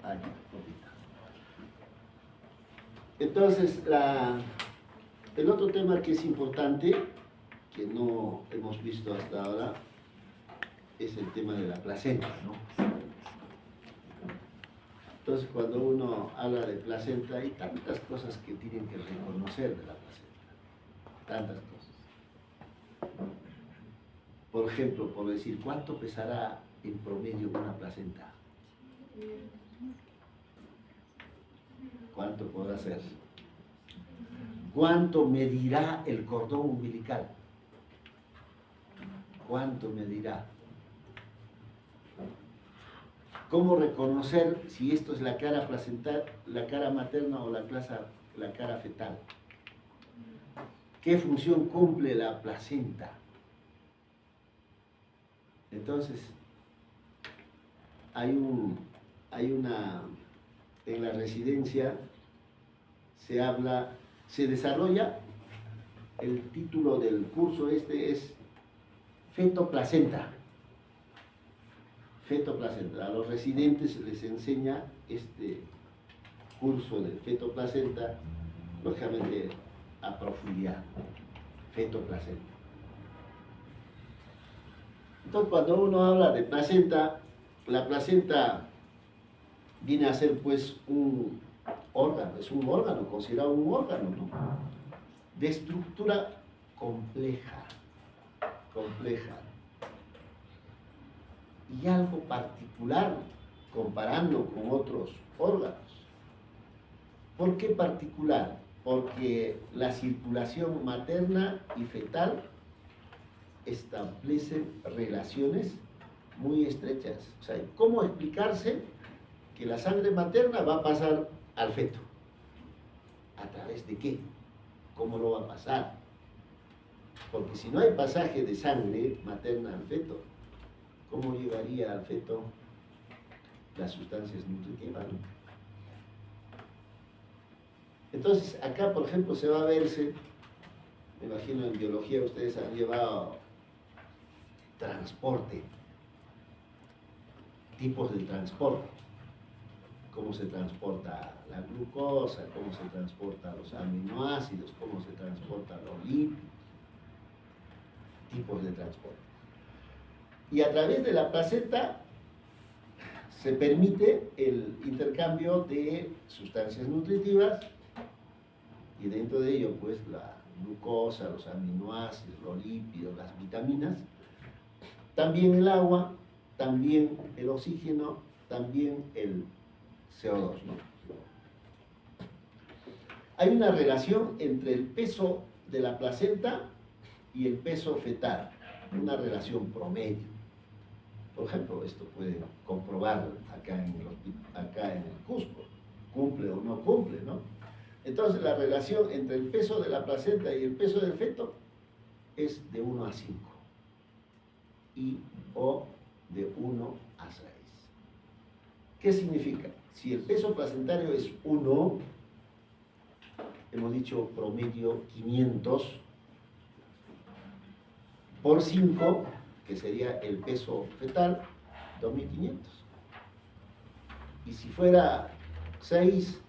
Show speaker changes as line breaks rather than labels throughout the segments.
Aquí, poquito. Entonces, el otro tema que es importante, que no hemos visto hasta ahora, es el tema de la placenta, ¿no? Entonces, cuando uno habla de placenta, hay tantas cosas que tienen que reconocer de la placenta, tantas cosas. Por ejemplo, por decir, ¿cuánto pesará en promedio una placenta? ¿Cuánto podrá ser? ¿Cuánto medirá el cordón umbilical? ¿Cuánto medirá? ¿Cómo reconocer si esto es la cara placental, la cara materna o la cara fetal? ¿Qué función cumple la placenta? Entonces, en la residencia se desarrolla, el título del curso es feto-placenta. Feto-placenta. A los residentes les enseña este curso de feto-placenta, lógicamente a profundidad. Feto-placenta. Entonces, cuando uno habla de placenta, la placenta viene a ser pues un órgano, es un órgano, considerado un órgano, ¿no? De estructura compleja, y algo particular comparando con otros órganos. ¿Por qué particular? Porque la circulación materna y fetal establecen relaciones muy estrechas. O sea, ¿cómo explicarse que la sangre materna va a pasar al feto? ¿A través de qué? ¿Cómo lo va a pasar? Porque si no hay pasaje de sangre materna al feto, ¿cómo llegaría al feto las sustancias nutritivas? Entonces, acá, por ejemplo, se va a verse, me imagino en biología ustedes han llevado transporte, tipos de transporte, cómo se transporta la glucosa, cómo se transportan los aminoácidos, cómo se transportan los lípidos, tipos de transporte. Y a través de la placenta se permite el intercambio de sustancias nutritivas y dentro de ello pues la glucosa, los aminoácidos, los lípidos, las vitaminas, también el agua, también el oxígeno, también el CO2, ¿no? Hay una relación entre el peso de la placenta y el peso fetal, una relación promedio. Por ejemplo, esto puede comprobar acá en el Cusco, cumple o no cumple, ¿no? Entonces la relación entre el peso de la placenta y el peso del feto es de 1 a 5 o de 1 a 6. ¿Qué significa? Si el peso placentario es 1, hemos dicho promedio 500 por 5, que sería el peso fetal, 2500. Y si fuera 6,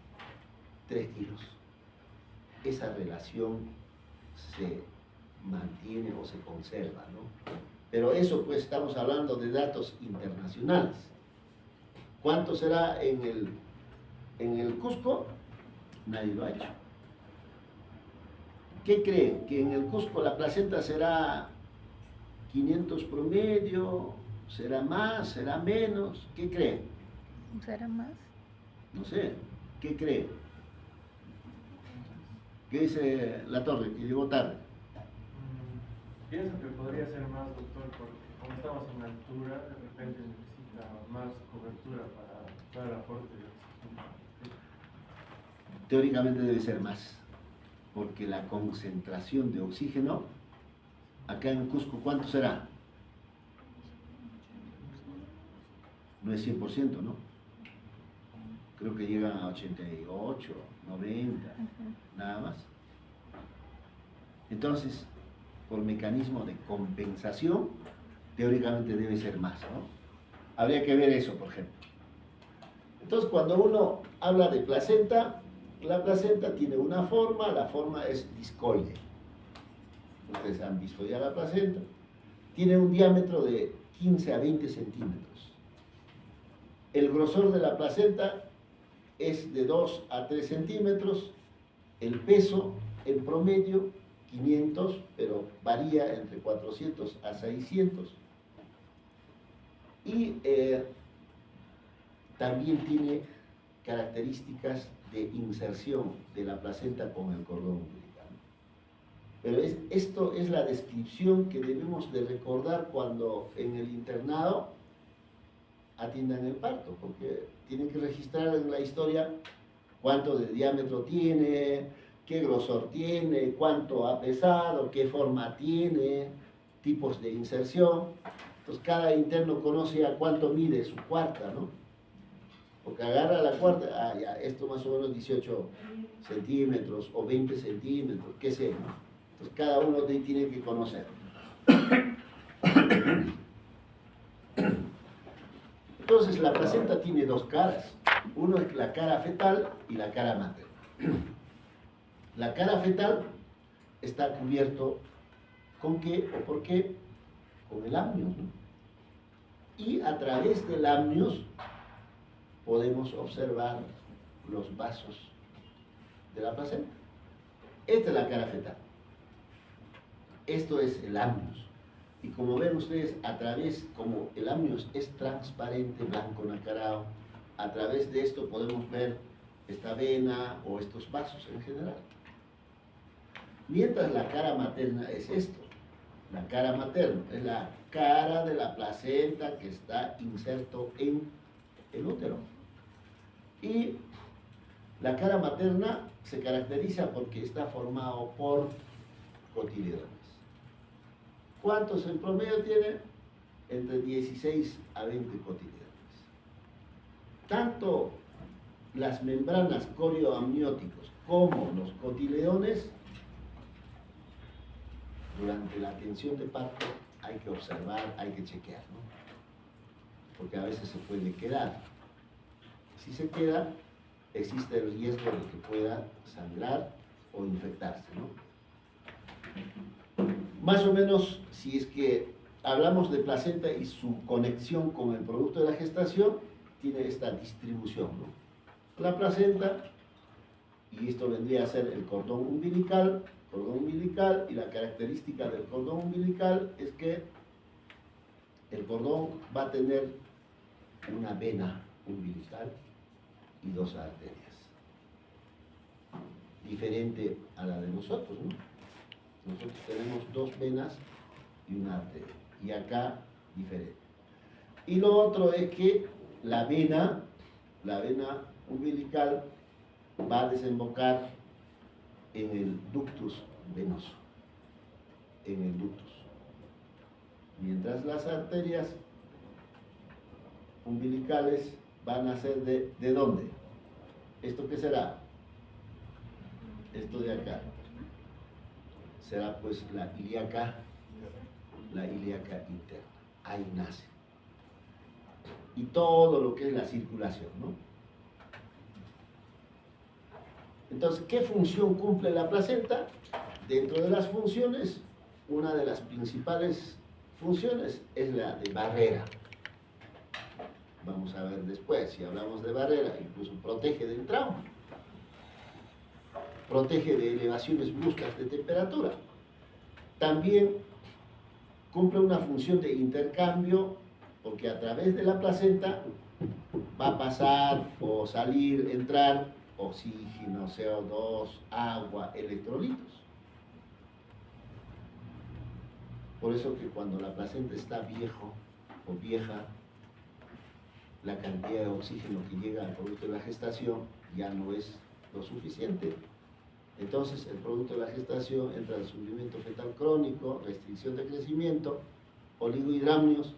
3 kilos. Esa relación se mantiene o se conserva, ¿no? Pero eso pues estamos hablando de datos internacionales. ¿Cuánto será en el Cusco? Nadie lo ha hecho. ¿Qué creen? ¿Que en el Cusco la placenta será 500 promedio? ¿Será más? ¿Será menos? ¿Qué creen?
¿Será más?
No sé. ¿Qué creen? ¿Qué dice la Torre, que llegó tarde?
Pienso que podría ser más, doctor, porque como estamos en altura, de repente necesita más cobertura para dar aporte de oxígeno.
Teóricamente debe ser más, porque la concentración de oxígeno, acá en Cusco, ¿cuánto será? No es 100%, ¿no? Creo que llegan a 88, 90, nada más. Entonces, por mecanismo de compensación, teóricamente debe ser más, ¿no? Habría que ver eso, por ejemplo. Entonces, cuando uno habla de placenta, la placenta tiene una forma, la forma es discoide. Ustedes han visto ya la placenta. Tiene un diámetro de 15 a 20 centímetros. El grosor de la placenta es de 2 a 3 centímetros. El peso, en promedio, 500, pero varía entre 400 a 600. Y también tiene características de inserción de la placenta con el cordón umbilical. Pero esto es la descripción que debemos de recordar cuando en el internado atiendan el parto, porque tienen que registrar en la historia cuánto de diámetro tiene, qué grosor tiene, cuánto ha pesado, qué forma tiene, tipos de inserción. Entonces cada interno conoce a cuánto mide su cuarta, ¿no? Porque agarra la cuarta, ya, esto más o menos 18 centímetros o 20 centímetros, qué sé, ¿no? Entonces cada uno tiene que conocer. Entonces la placenta tiene dos caras. Uno es la cara fetal y la cara materna. La cara fetal está cubierto ¿con qué o por qué? Con el amnios, ¿no? Y a través del amnios podemos observar los vasos de la placenta. Esta es la cara fetal. Esto es el amnios. Y como ven ustedes, a través, como el amnios es transparente, blanco nacarado, a través de esto podemos ver esta vena o estos vasos en general. Mientras la cara materna es esto. La cara materna es la cara de la placenta que está inserto en el útero. Y la cara materna se caracteriza porque está formado por cotiledones. ¿Cuántos en promedio tiene? Entre 16 a 20 cotiledones. Tanto las membranas corioamnióticos como los cotiledones, durante la atención de parto hay que observar, hay que chequear, ¿no? Porque a veces se puede quedar. Si se queda, existe el riesgo de que pueda sangrar o infectarse, ¿no? Más o menos, si es que hablamos de placenta y su conexión con el producto de la gestación, tiene esta distribución, ¿no? La placenta, y esto vendría a ser el cordón umbilical, y la característica del cordón umbilical es que el cordón va a tener una vena umbilical y dos arterias, diferente a la de nosotros, ¿no? Nosotros tenemos dos venas y una arteria, y acá diferente. Y lo otro es que la vena umbilical va a desembocar en el ductus venoso, en el ductus. Mientras las arterias umbilicales van a ser ¿de dónde? ¿Esto qué será? Esto de acá. Será pues la ilíaca interna. Ahí nace. Y todo lo que es la circulación, ¿no? Entonces, ¿qué función cumple la placenta? Dentro de las funciones, una de las principales funciones es la de barrera. Vamos a ver después, si hablamos de barrera, incluso protege del trauma, protege de elevaciones bruscas de temperatura. También cumple una función de intercambio, porque a través de la placenta va a pasar o salir, entrar oxígeno, CO2, agua, electrolitos. Por eso que cuando la placenta está viejo o vieja, la cantidad de oxígeno que llega al producto de la gestación ya no es lo suficiente. Entonces el producto de la gestación entra en sufrimiento fetal crónico, restricción de crecimiento, oligohidramnios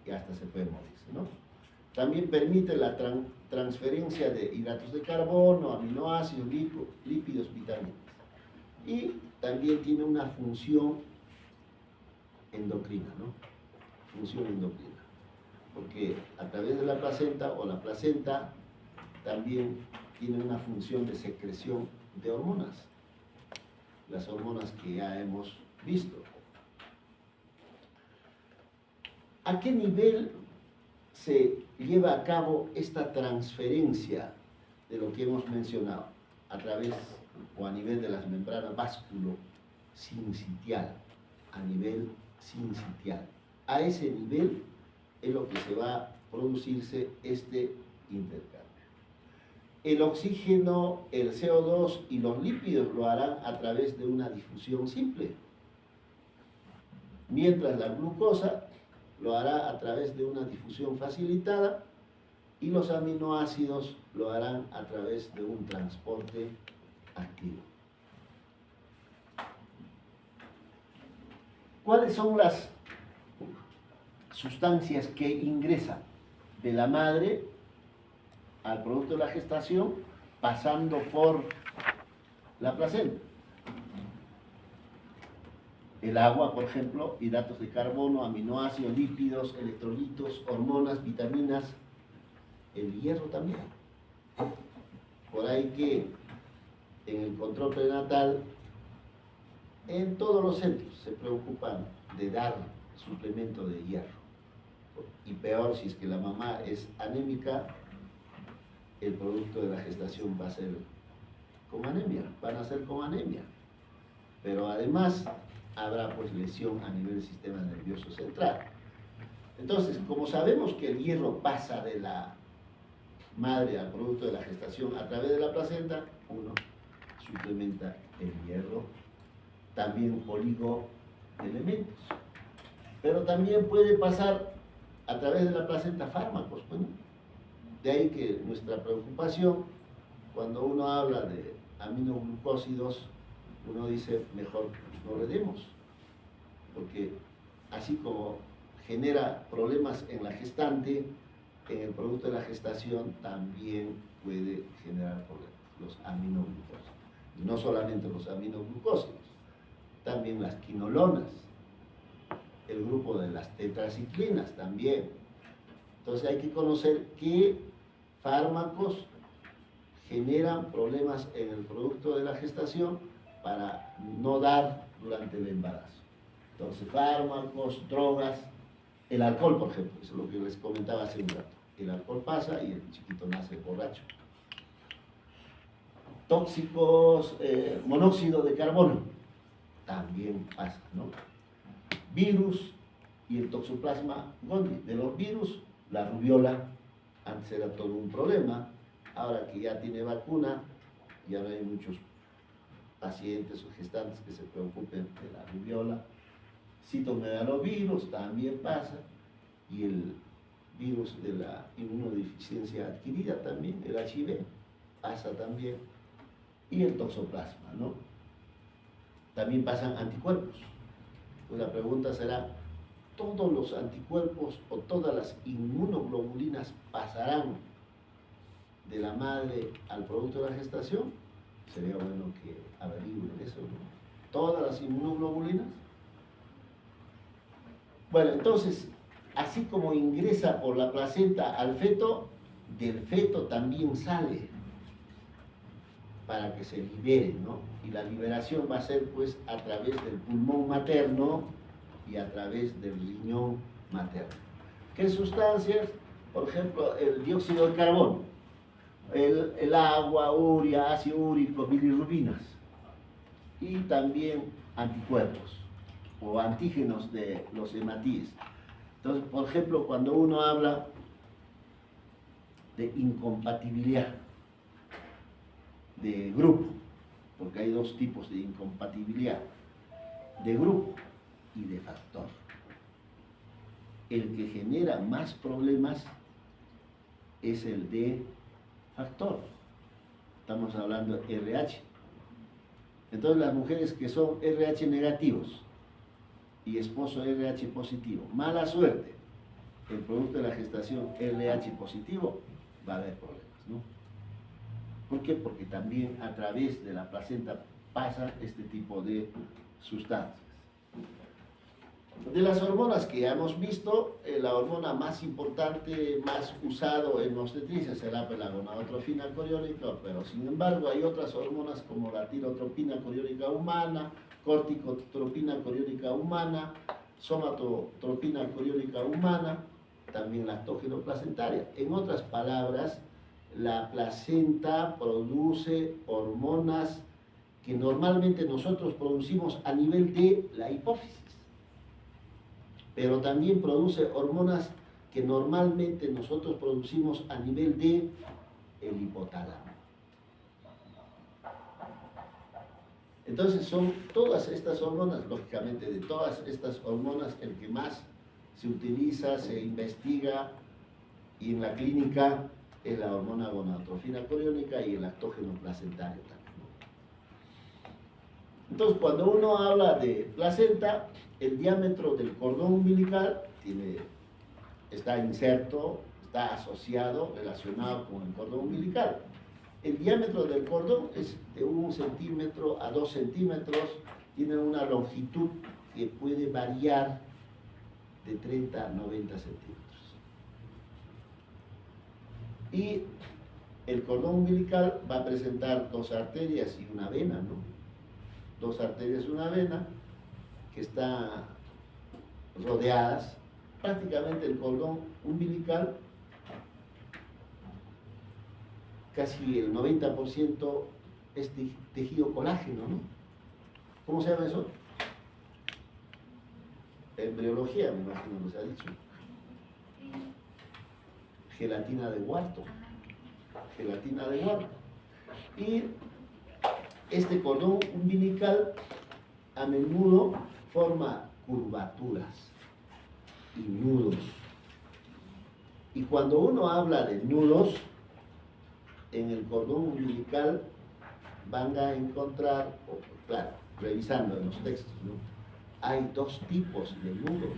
y hasta se puede morirse, ¿no? También permite la transferencia de hidratos de carbono, aminoácidos, lípidos, vitaminas. Y también tiene una función endocrina, ¿no? Función endocrina. Porque a través de la placenta también tiene una función de secreción de hormonas, las hormonas que ya hemos visto. ¿A qué nivel se lleva a cabo esta transferencia de lo que hemos mencionado? A través o a nivel de las membranas básculo-sincitial, a nivel sincitial. A ese nivel es lo que se va a producirse este intercambio. El oxígeno, el CO2 y los lípidos lo harán a través de una difusión simple, mientras la glucosa lo hará a través de una difusión facilitada y los aminoácidos lo harán a través de un transporte activo. ¿Cuáles son las sustancias que ingresan de la madre al producto de la gestación pasando por la placenta? El agua, por ejemplo, hidratos de carbono, aminoácidos, lípidos, electrolitos, hormonas, vitaminas, el hierro también. Por ahí que en el control prenatal, en todos los centros se preocupan de dar suplemento de hierro. Y peor, si es que la mamá es anémica, el producto de la gestación va a ser con anemia, van a ser con anemia. Pero además habrá pues lesión a nivel del sistema nervioso central. Entonces, como sabemos que el hierro pasa de la madre al producto de la gestación a través de la placenta, uno suplementa el hierro, también oligoelementos. Pero también puede pasar a través de la placenta fármacos. Bueno, de ahí que nuestra preocupación, cuando uno habla de aminoglucósidos, uno dice, mejor no le demos, porque así como genera problemas en la gestante, en el producto de la gestación también puede generar problemas, los aminoglucósidos. Y no solamente los aminoglucósidos, también las quinolonas, el grupo de las tetraciclinas también. Entonces hay que conocer qué fármacos generan problemas en el producto de la gestación para no dar durante el embarazo. Entonces, fármacos, drogas, el alcohol, por ejemplo, eso es lo que les comentaba hace un rato. El alcohol pasa y el chiquito nace borracho. Tóxicos, monóxido de carbono, también pasa, ¿no? Virus y el toxoplasma gondii. De los virus, la rubiola, antes era todo un problema, ahora que ya tiene vacuna, ya no hay muchos pacientes o gestantes que se preocupen de la rubiola. Citomegalovirus también pasa, y el virus de la inmunodeficiencia adquirida también, el HIV, pasa también, y el toxoplasma, ¿no? También pasan anticuerpos. Pues la pregunta será, ¿todos los anticuerpos o todas las inmunoglobulinas pasarán de la madre al producto de la gestación? Sería bueno que averigüen eso, ¿no? ¿Todas las inmunoglobulinas? Bueno, entonces, así como ingresa por la placenta al feto, del feto también sale para que se libere, ¿no? Y la liberación va a ser pues a través del pulmón materno y a través del riñón materno. ¿Qué sustancias? Por ejemplo, el dióxido de carbono, el agua, urea, ácido úrico, bilirrubinas, y también anticuerpos o antígenos de los hematíes. Entonces, por ejemplo, cuando uno habla de incompatibilidad de grupo, porque hay dos tipos de incompatibilidad, de grupo y de factor. El que genera más problemas es el de factor. Estamos hablando de RH. Entonces las mujeres que son RH negativos y esposo RH positivo, mala suerte, el producto de la gestación RH positivo, va a haber problemas, ¿no? ¿Por qué? Porque también a través de la placenta pasa este tipo de sustancias. De las hormonas que ya hemos visto, la hormona más importante, más usado en obstetricia será la gonadotrofina coriónica, pero sin embargo hay otras hormonas como la tirotropina coriónica humana, corticotropina coriónica humana, somatotropina coriónica humana, también lactógeno placentaria. En otras palabras, la placenta produce hormonas que normalmente nosotros producimos a nivel de la hipófisis, pero también produce hormonas que normalmente nosotros producimos a nivel de el hipotálamo. Entonces son todas estas hormonas, lógicamente de todas estas hormonas el que más se utiliza, se investiga y en la clínica es la hormona gonadotrofina coriónica y el lactógeno placentario también. Entonces, cuando uno habla de placenta, el diámetro del cordón umbilical está inserto, está asociado, relacionado con el cordón umbilical. El diámetro del cordón es de 1 centímetro a 2 centímetros, tiene una longitud que puede variar de 30 a 90 centímetros. Y el cordón umbilical va a presentar 2 arterias y una vena, ¿no? 2 arterias y una vena que están rodeadas. Prácticamente el cordón umbilical, casi el 90% es tejido colágeno, ¿no? ¿Cómo se llama eso? Embriología, me imagino que se ha dicho. Gelatina de Wharton. Gelatina de Wharton. Y este cordón umbilical a menudo forma curvaturas y nudos. Y cuando uno habla de nudos, en el cordón umbilical van a encontrar, claro, revisando en los textos, ¿no? Hay 2 tipos de nudos: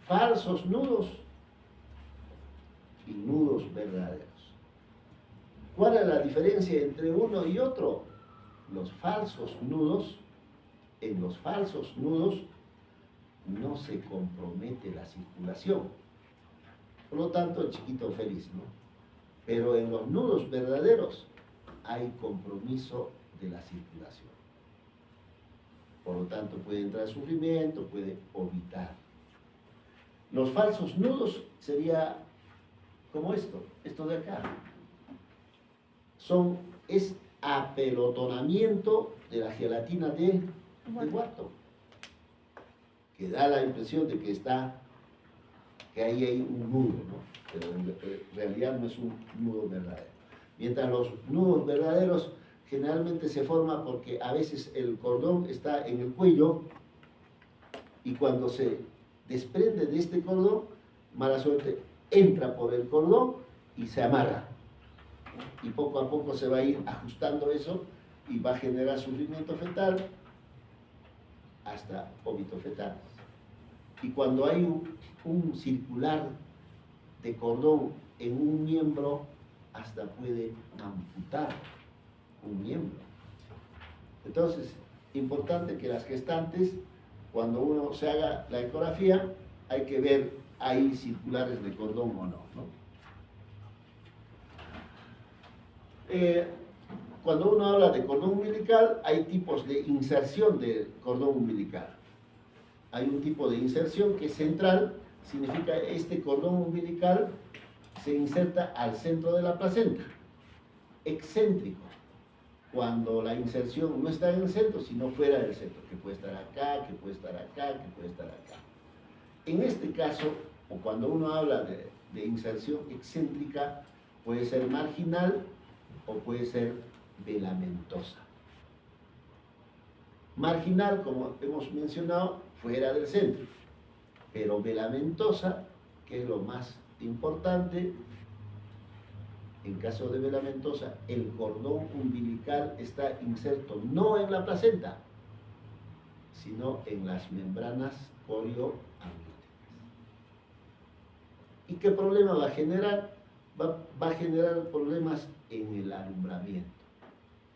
falsos nudos y nudos verdaderos. ¿Cuál es la diferencia entre uno y otro? Los falsos nudos, en los falsos nudos no se compromete la circulación. Por lo tanto, el chiquito feliz, ¿no? Pero en los nudos verdaderos hay compromiso de la circulación. Por lo tanto, puede entrar sufrimiento, puede orbitar. Los falsos nudos sería como esto de acá. Es apelotonamiento de la gelatina de Wharton, que da la impresión de que ahí hay un nudo, ¿no? Pero en realidad no es un nudo verdadero. Mientras los nudos verdaderos generalmente se forman porque a veces el cordón está en el cuello y cuando se desprende de este cordón, mala suerte, entra por el cordón y se amarra. Y poco a poco se va a ir ajustando eso y va a generar sufrimiento fetal hasta óbito fetal. Y cuando hay un circular de cordón en un miembro, hasta puede amputar un miembro. Entonces, importante que las gestantes, cuando uno se haga la ecografía, hay que ver hay circulares de cordón o no, ¿no? Cuando uno habla de cordón umbilical, hay tipos de inserción del cordón umbilical. Hay un tipo de inserción que es central, significa este cordón umbilical se inserta al centro de la placenta. Excéntrico, cuando la inserción no está en el centro, sino fuera del centro, que puede estar acá, que puede estar acá, que puede estar acá. En este caso, o cuando uno habla de inserción excéntrica, puede ser marginal o puede ser velamentosa. Marginal, como hemos mencionado, fuera del centro, pero velamentosa, que es lo más importante, en caso de velamentosa, el cordón umbilical está inserto no en la placenta, sino en las membranas corioamnióticas. ¿Y qué problema va a generar? Va a generar problemas en el alumbramiento.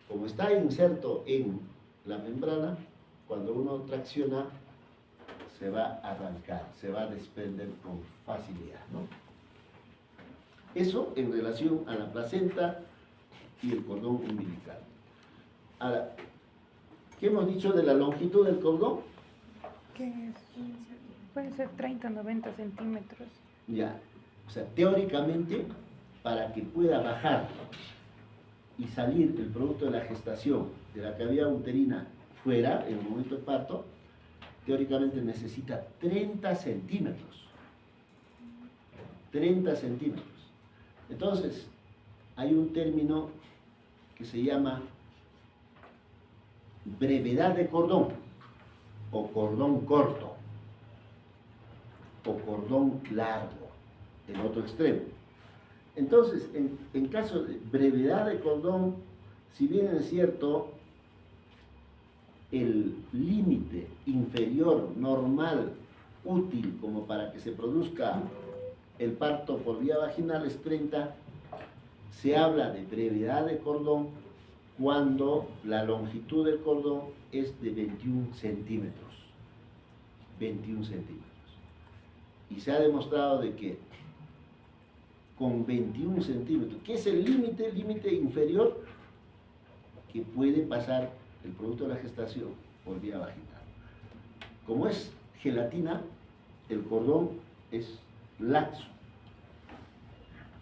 Como está inserto en la membrana, cuando uno tracciona, se va a arrancar, se va a desprender con facilidad, ¿no? Eso en relación a la placenta y el cordón umbilical. Ahora, ¿qué hemos dicho de la longitud del cordón?
Que puede ser 30, 90 centímetros.
Ya, o sea, teóricamente, para que pueda bajar y salir el producto de la gestación de la cavidad uterina fuera, en el momento del parto, teóricamente necesita 30 centímetros. 30 centímetros. Entonces, hay un término que se llama brevedad de cordón, o cordón corto, o cordón largo, el otro extremo. Entonces, en caso de brevedad de cordón, si bien es cierto, el límite inferior normal útil como para que se produzca el parto por vía vaginal es 30, se habla de brevedad de cordón cuando la longitud del cordón es de 21 centímetros. 21 centímetros. Y se ha demostrado de que con 21 centímetros, que es el límite inferior que puede pasar el producto de la gestación por vía vaginal. Como es gelatina, el cordón es laxo.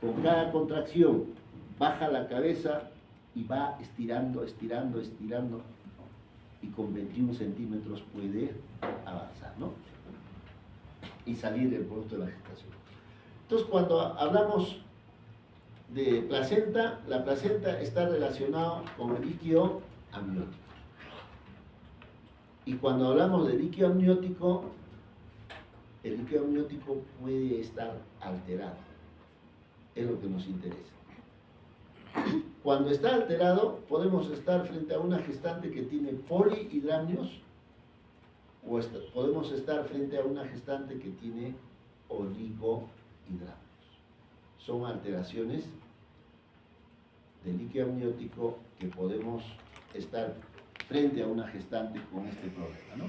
Con cada contracción baja la cabeza y va estirando, estirando, estirando, y con 21 centímetros puede avanzar, ¿no? Y salir el producto de la gestación. Entonces, cuando hablamos de placenta, la placenta está relacionada con el líquido amniótico. Y cuando hablamos de líquido amniótico, el líquido amniótico puede estar alterado. Es lo que nos interesa. Cuando está alterado, podemos estar frente a una gestante que tiene polihidramnios, o podemos estar frente a una gestante que tiene oligohidramnios. Son alteraciones del líquido amniótico que podemos estar frente a una gestante con este problema, ¿no?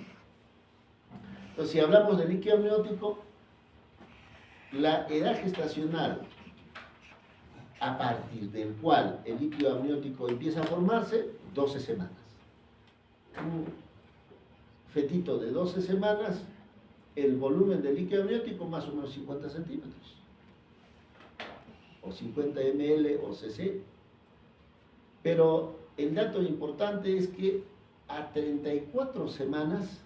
Entonces, si hablamos de líquido amniótico, la edad gestacional a partir del cual el líquido amniótico empieza a formarse, 12 semanas. Un fetito de 12 semanas, el volumen del líquido amniótico más o menos 50 centímetros, o 50 ml o cc. Pero el dato importante es que a 34 semanas,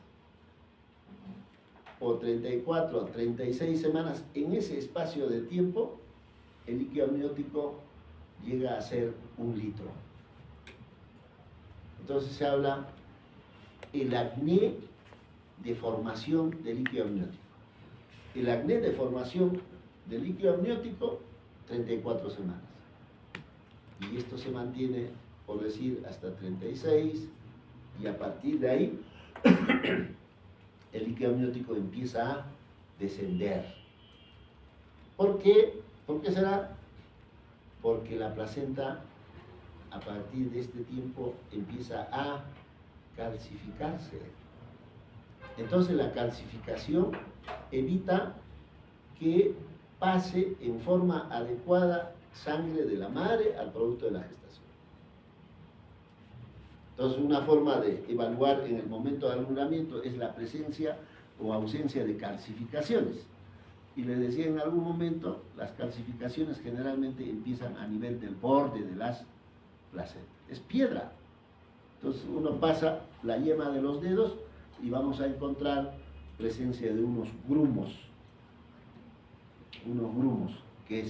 o 34 a 36 semanas, en ese espacio de tiempo, el líquido amniótico llega a ser 1 litro. Entonces se habla el acné de formación de líquido amniótico. El acné de formación de líquido amniótico, 34 semanas. Y esto se mantiene, por decir, hasta 36, y a partir de ahí, el líquido amniótico empieza a descender. ¿Por qué? ¿Por qué será? Porque la placenta, a partir de este tiempo, empieza a calcificarse. Entonces la calcificación evita que pase en forma adecuada sangre de la madre al producto de la gestación. Entonces, una forma de evaluar en el momento de alumbramiento es la presencia o ausencia de calcificaciones. Y les decía en algún momento, las calcificaciones generalmente empiezan a nivel del borde de las placentas. Es piedra. Entonces uno pasa la yema de los dedos y vamos a encontrar presencia de unos grumos, que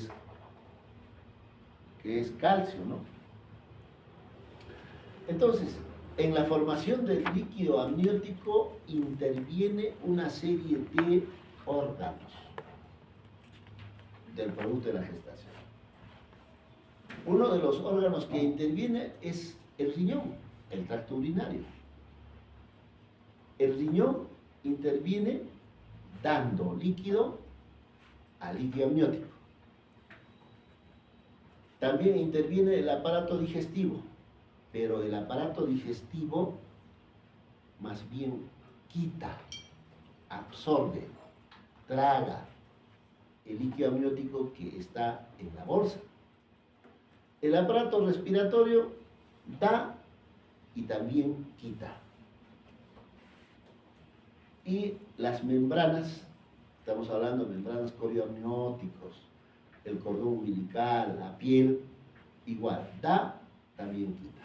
es calcio, ¿no? Entonces, en la formación del líquido amniótico interviene una serie de órganos del producto de la gestación. Uno de los órganos que interviene es el riñón, el tracto urinario. El riñón interviene dando líquido al líquido amniótico. También interviene el aparato digestivo, pero el aparato digestivo más bien quita absorbe, traga el líquido amniótico que está en la bolsa. El aparato respiratorio da y también quita. Y las membranas, estamos hablando de membranas corioamnióticos, el cordón umbilical, la piel, igual, da, también quita.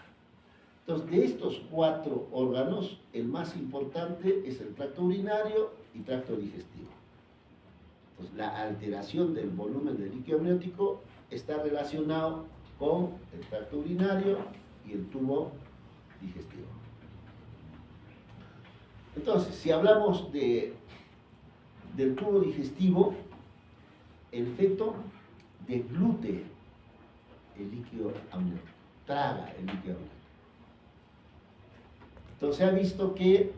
Entonces, de estos 4 órganos, el más importante es el tracto urinario y tracto digestivo. Entonces, la alteración del volumen del líquido amniótico está relacionado con el tracto urinario y el tubo digestivo. Entonces, si hablamos del tubo digestivo, el feto deglute el líquido amniótico, traga el líquido amniótico. Entonces, se ha visto que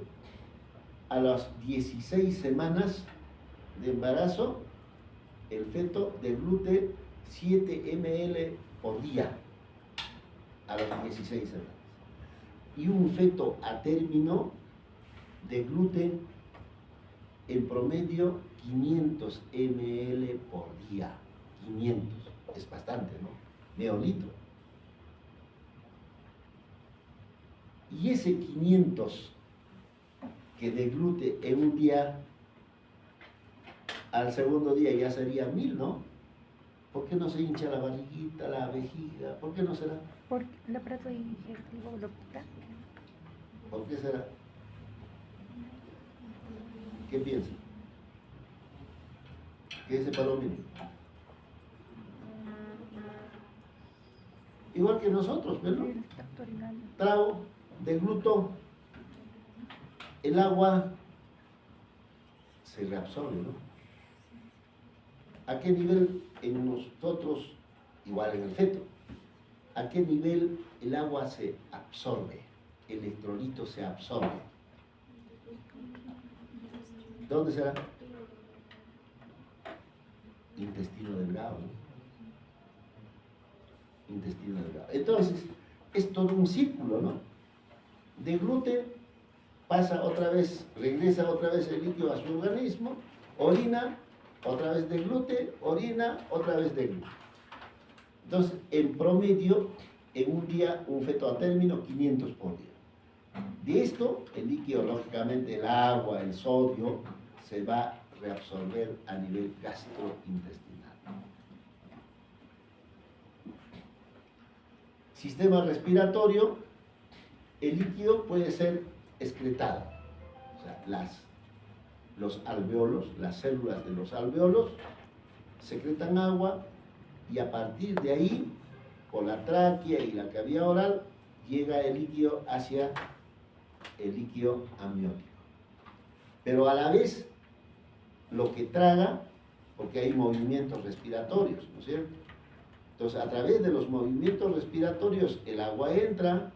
a las 16 semanas de embarazo, el feto deglute 7 ml por día a las 16 semanas. Y un feto a término deglute en promedio 500 ml por día. 500, es bastante, ¿no? Medio litro. Y ese 500 que deglute en un día, al segundo día ya sería 1000, ¿no? ¿Por qué no se hincha la barriguita, la vejiga? ¿Por qué no será?
Porque el aparato digestivo lo quita.
¿Por qué será? ¿Qué piensa? ¿Qué es hepalómino? Igual que nosotros, ¿verdad?
El tracto urinario.
Trago, degluto, el agua se reabsorbe, ¿no? ¿A qué nivel en nosotros, igual en el feto? ¿A qué nivel el agua se absorbe? El electrolito se absorbe. ¿Dónde será? Intestino delgado, ¿no? Intestino delgado. Entonces, es todo un círculo, ¿no? Deglute, pasa otra vez, regresa otra vez el líquido a su organismo, orina, otra vez deglute, orina, otra vez deglute. Entonces, en promedio, en un día, un feto a término, 500 por día. De esto, el líquido, lógicamente, el agua, el sodio, se va a reabsorber a nivel gastrointestinal. Sistema respiratorio, el líquido puede ser excretado. O sea, los alveolos, las células de los alveolos, secretan agua y a partir de ahí, por la tráquea y la cavidad oral, llega el líquido hacia el líquido amniótico. Pero a la vez, lo que traga, porque hay movimientos respiratorios, ¿no es cierto? Entonces, a través de los movimientos respiratorios, el agua entra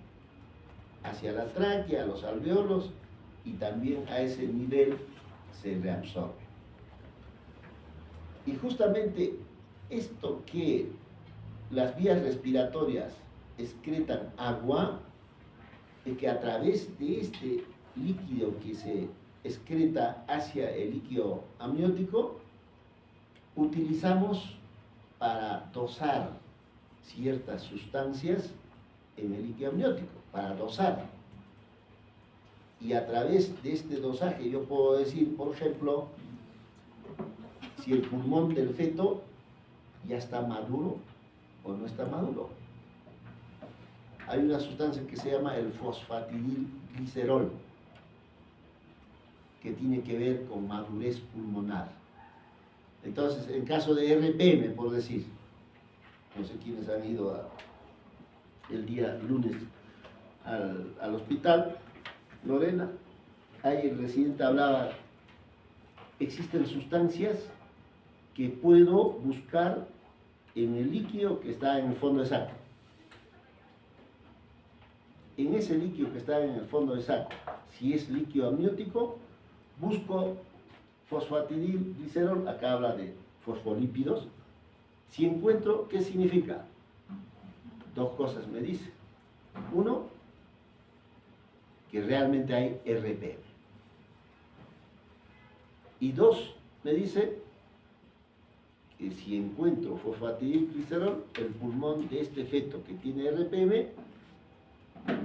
hacia la tráquea, a los alveolos, y también a ese nivel se reabsorbe. Y justamente esto que las vías respiratorias excretan agua, es que a través de este líquido que se excreta hacia el líquido amniótico, utilizamos para dosar ciertas sustancias en el líquido amniótico, para dosar. Y a través de este dosaje yo puedo decir, por ejemplo, si el pulmón del feto ya está maduro o no está maduro. Hay una sustancia que se llama el fosfatidilglicerol, que tiene que ver con madurez pulmonar. Entonces, en caso de RPM, por decir, no sé quiénes han ido el día lunes al hospital, Lorena, ahí el residente hablaba, existen sustancias que puedo buscar en el líquido que está en el fondo de saco. En ese líquido que está en el fondo de saco, si es líquido amniótico, busco fosfatidilglicerol, acá habla de fosfolípidos. Si encuentro, ¿qué significa? Dos cosas me dice. Uno, que realmente hay RPM. Y dos, me dice que si encuentro fosfatidilglicerol, el pulmón de este feto que tiene RPM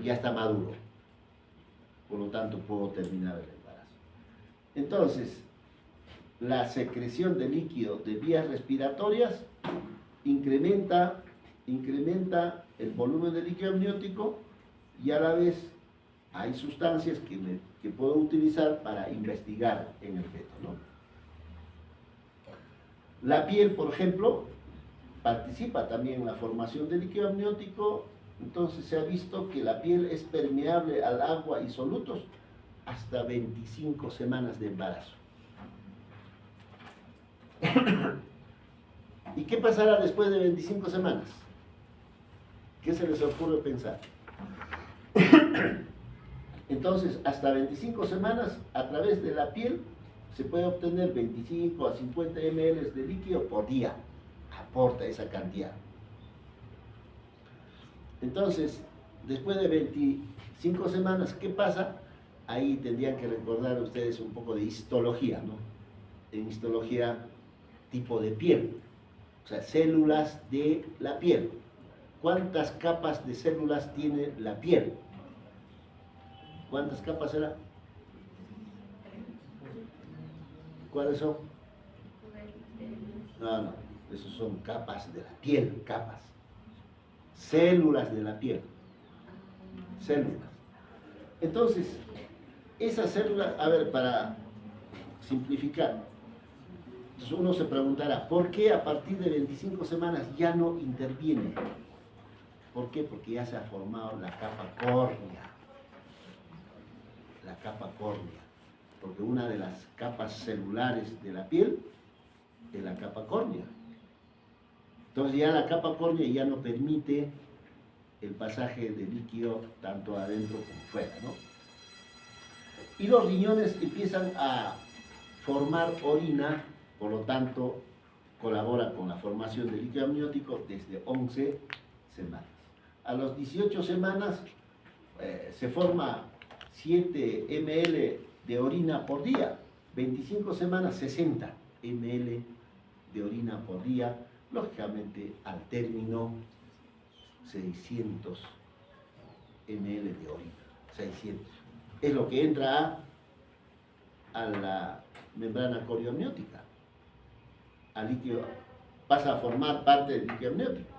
ya está maduro. Por lo tanto, puedo terminar el embarazo. Entonces, la secreción de líquido de vías respiratorias incrementa el volumen de líquido amniótico y a la vez hay sustancias que puedo utilizar para investigar en el feto, ¿no? La piel, por ejemplo, participa también en la formación de líquido amniótico. Entonces se ha visto que la piel es permeable al agua y solutos hasta 25 semanas de embarazo. ¿Y qué pasará después de 25 semanas? ¿Qué se les ocurre pensar? Entonces, hasta 25 semanas, a través de la piel, se puede obtener 25 a 50 ml de líquido por día. Aporta esa cantidad. Entonces, después de 25 semanas, ¿qué pasa? Ahí tendrían que recordar ustedes un poco de histología, ¿no? En histología, tipo de piel, o sea, células de la piel. ¿Cuántas capas de células tiene la piel? ¿Cuántas capas será? ¿Cuáles son? No, esos son capas de la piel, capas. Células de la piel. Células. Entonces, esas células, a ver, para simplificar, entonces uno se preguntará, ¿por qué a partir de 25 semanas ya no interviene? ¿Por qué? Porque ya se ha formado la capa córnea. La capa córnea. Porque una de las capas celulares de la piel es la capa córnea. Entonces ya la capa córnea ya no permite el pasaje de líquido tanto adentro como fuera, ¿no? Y los riñones empiezan a formar orina, por lo tanto colabora con la formación de líquido amniótico desde 11 semanas. A los 18 semanas se forma 7 ml de orina por día, 25 semanas 60 ml de orina por día, lógicamente al término 600 ml de orina, 600. Es lo que entra a la membrana corioamniótica, al líquido, pasa a formar parte del líquido amniótico.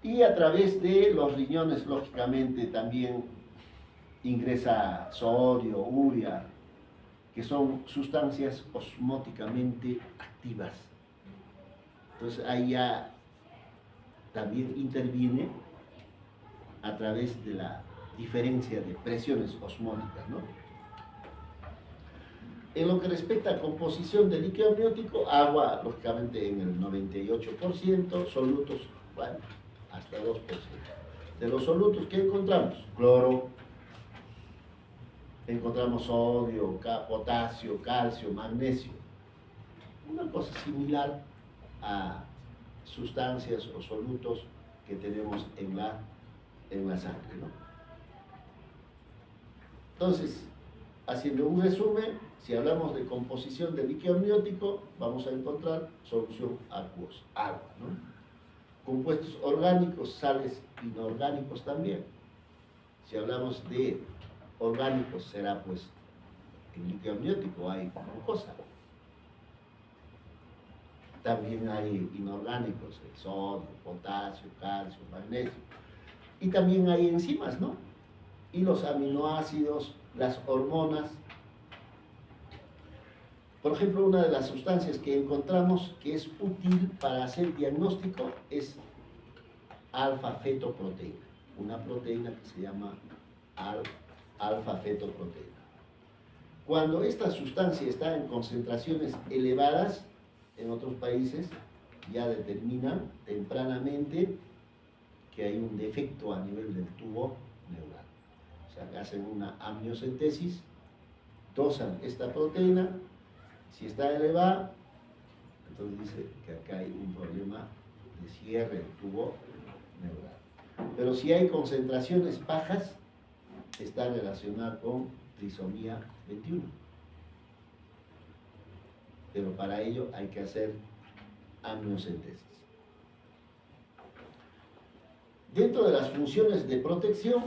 Y a través de los riñones, lógicamente, también ingresa sodio, urea, que son sustancias osmóticamente activas. Entonces ahí ya también interviene a través de la diferencia de presiones osmóticas, ¿no? En lo que respecta a composición de líquido amniótico, agua, lógicamente, en el 98%, solutos, bueno, hasta 2%. De los solutos, ¿qué encontramos? Cloro, encontramos sodio, potasio, calcio, magnesio. Una cosa similar a sustancias o solutos que tenemos en la sangre, ¿no? Entonces, haciendo un resumen, si hablamos de composición de líquido amniótico, vamos a encontrar solución acuosa, agua, ¿no? Compuestos orgánicos, sales inorgánicos también. Si hablamos de orgánicos, será pues en líquido amniótico hay glucosa. También hay inorgánicos, el sodio, potasio, calcio, magnesio. Y también hay enzimas, ¿no? Y los aminoácidos, las hormonas. Por ejemplo, una de las sustancias que encontramos que es útil para hacer diagnóstico es alfa-fetoproteína, una proteína que se llama alfa-fetoproteína. Cuando esta sustancia está en concentraciones elevadas, en otros países ya determinan tempranamente que hay un defecto a nivel del tubo neural. O sea, hacen una amniocentesis, dosan esta proteína. Si está elevada, entonces dice que acá hay un problema de cierre del tubo neural. Pero si hay concentraciones bajas, está relacionada con trisomía 21. pero para ello hay que hacer amniocentesis. Dentro de las funciones de protección,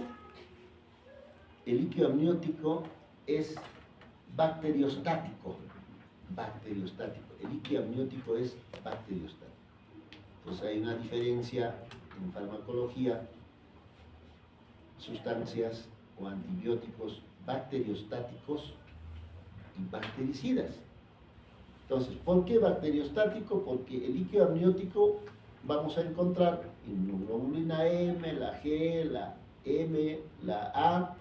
el líquido amniótico es bacteriostático. El líquido amniótico es bacteriostático. Entonces hay una diferencia en farmacología, sustancias o antibióticos bacteriostáticos y bactericidas. Entonces, ¿por qué bacteriostático? Porque el líquido amniótico vamos a encontrar inmunoglobulina M, la G, la M, la A,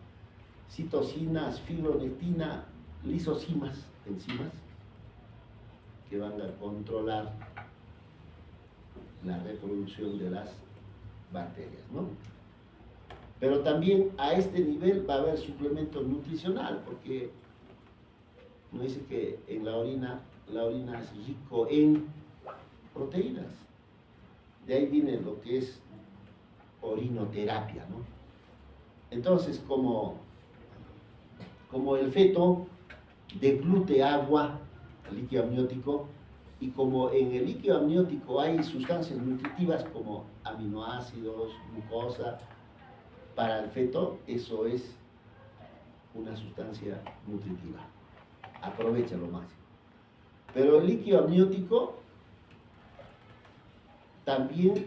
citocinas, fibronectina, lisocimas, enzimas, que van a controlar la reproducción de las bacterias, ¿no? Pero también a este nivel va a haber suplemento nutricional, porque nos dice que en la orina es rico en proteínas. De ahí viene lo que es orinoterapia, ¿no? Entonces, como el feto deglute agua, el líquido amniótico, y como en el líquido amniótico hay sustancias nutritivas como aminoácidos, glucosa, para el feto eso es una sustancia nutritiva. Aprovecha lo máximo. Pero el líquido amniótico también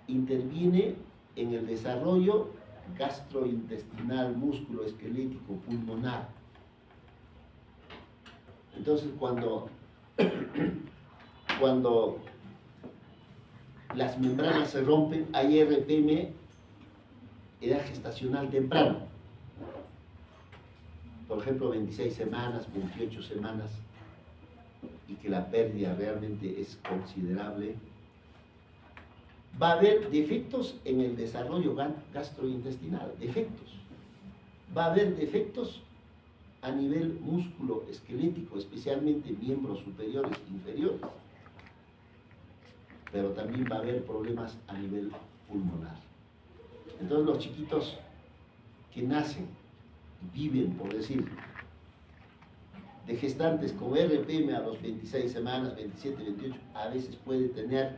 interviene en el desarrollo gastrointestinal, musculoesquelético, pulmonar. Entonces, cuando las membranas se rompen, hay RPM, edad gestacional temprano. Por ejemplo, 26 semanas, 28 semanas, y que la pérdida realmente es considerable. Va a haber defectos en el desarrollo gastrointestinal, defectos. Va a haber defectos a nivel músculo esquelético, especialmente miembros superiores e inferiores. Pero también va a haber problemas a nivel pulmonar. Entonces los chiquitos que nacen y viven, por decir, de gestantes con RPM a los 26 semanas, 27, 28, a veces puede tener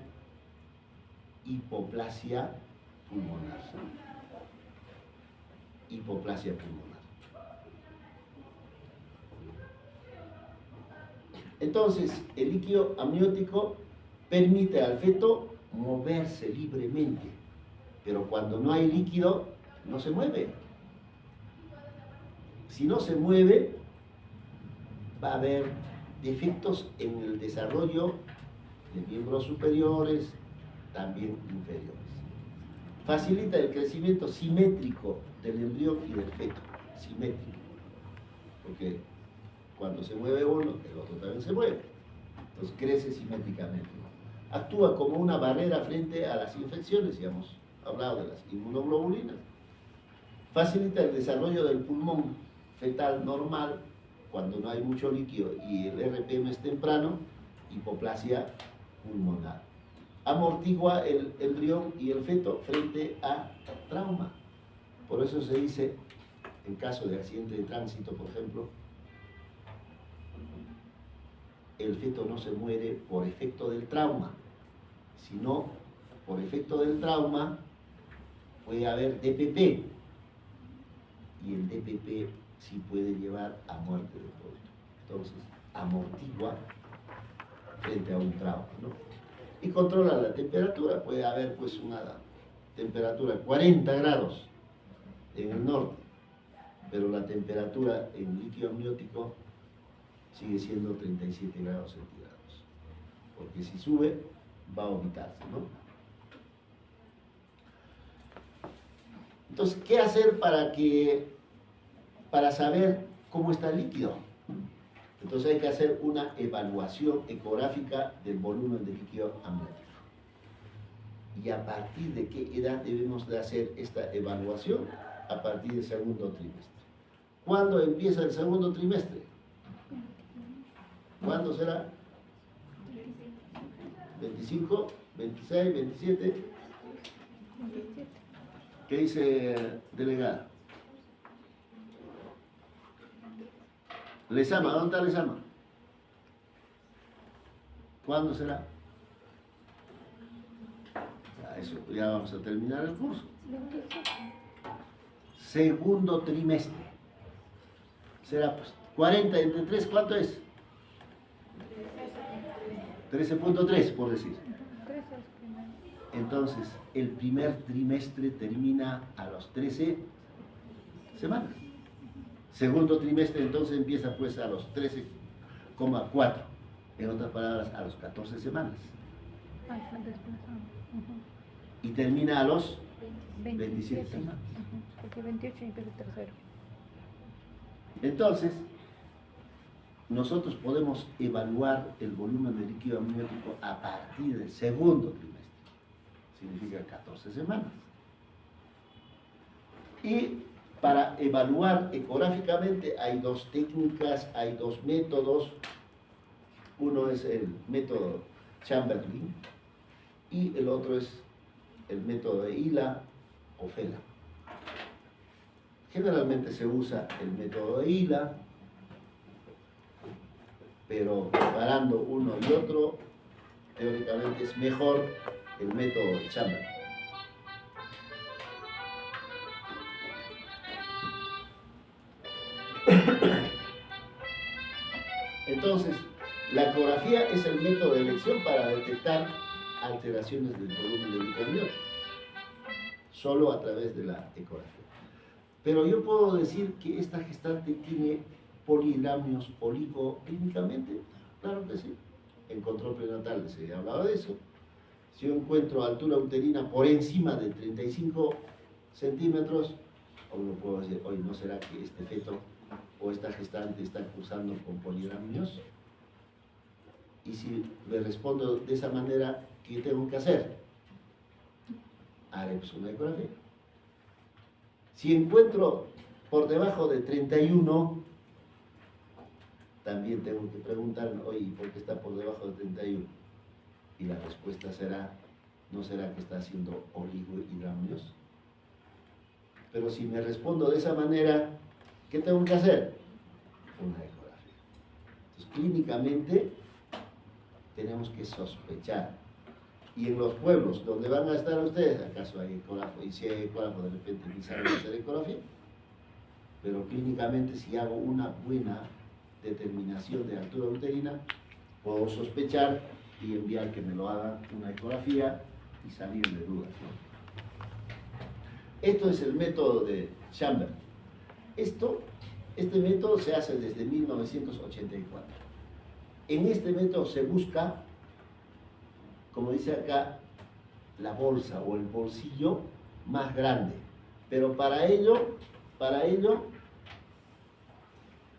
hipoplasia pulmonar. Hipoplasia pulmonar. Entonces, el líquido amniótico permite al feto moverse libremente, pero cuando no hay líquido, no se mueve. Si no se mueve, va a haber defectos en el desarrollo de miembros superiores, también inferiores. Facilita el crecimiento simétrico del embrión y del feto, simétrico, porque cuando se mueve uno, el otro también se mueve, entonces crece simétricamente. Actúa como una barrera frente a las infecciones, ya hemos hablado de las inmunoglobulinas. Facilita el desarrollo del pulmón fetal normal cuando no hay mucho líquido y el RPM es temprano, hipoplasia pulmonar. Amortigua el embrión y el feto frente a trauma. Por eso se dice, en caso de accidente de tránsito, por ejemplo, el feto no se muere por efecto del trauma, sino por efecto del trauma puede haber DPP, y el DPP sí puede llevar a muerte del producto. Entonces, amortigua frente a un trauma, ¿no? Y controla la temperatura. Puede haber pues una temperatura de 40 grados en el norte, pero la temperatura en líquido amniótico sigue siendo 37 grados centígrados, porque si sube va a vomitarse, ¿no? Entonces, ¿qué hacer para saber cómo está el líquido? Entonces hay que hacer una evaluación ecográfica del volumen de líquido amniótico. ¿Y a partir de qué edad debemos de hacer esta evaluación? A partir del segundo trimestre. ¿Cuándo empieza el segundo trimestre? ¿Cuándo será? 25, 26, 27. ¿Qué dice delegada? Lezama, ¿dónde está Lezama? ¿Cuándo será? Eso, ya vamos a terminar el curso.
27.
Segundo trimestre. Será pues 40 entre 3, ¿cuánto es? 13.3 por decir.
13 es primero.
Entonces, el primer trimestre termina a los 13 semanas. Segundo trimestre entonces empieza pues a los 13,4. En otras palabras, a los 14 semanas.
Ay, está desplazado.
Y termina a los 27 semanas.
Porque 28 empieza el tercero.
Entonces, nosotros podemos evaluar el volumen de líquido amniótico a partir del segundo trimestre. Significa 14 semanas. Y para evaluar ecográficamente hay dos técnicas, hay dos métodos. Uno es el método Chamberlain y el otro es el método de Hila o Fela. Generalmente se usa el método de Hila, pero comparando uno y otro, teóricamente es mejor el método de Chamberlain. Entonces, la ecografía es el método de elección para detectar alteraciones del volumen de líquido amniótico, solo a través de la ecografía. Pero yo puedo decir que esta gestante tiene polihidramios oligo clínicamente, claro que sí. En control prenatal se hablaba de eso. Si yo encuentro altura uterina por encima de 35 centímetros, hoy no puedo decir, hoy no será que este feto o esta gestante está cursando con polihidramios. Y si le respondo de esa manera, ¿qué tengo que hacer? Haré pues una ecografía. Si encuentro por debajo de 31, también tengo que preguntarme, oye, ¿por qué está por debajo de 31? Y la respuesta será, ¿no será que está haciendo oligohidramios? Pero si me respondo de esa manera, ¿qué tengo que hacer? Una ecografía. Entonces, clínicamente, tenemos que sospechar. Y en los pueblos donde van a estar ustedes, ¿acaso hay ecógrafo? Y si hay ecógrafo, de repente ni saben hacer ecografía. Pero clínicamente, si hago una buena determinación de altura uterina, puedo sospechar y enviar que me lo hagan una ecografía y salir de dudas, ¿no? Esto es el método de Chamberlain. Este método se hace desde 1984. En este método se busca, como dice acá, la bolsa o el bolsillo más grande. Pero para ello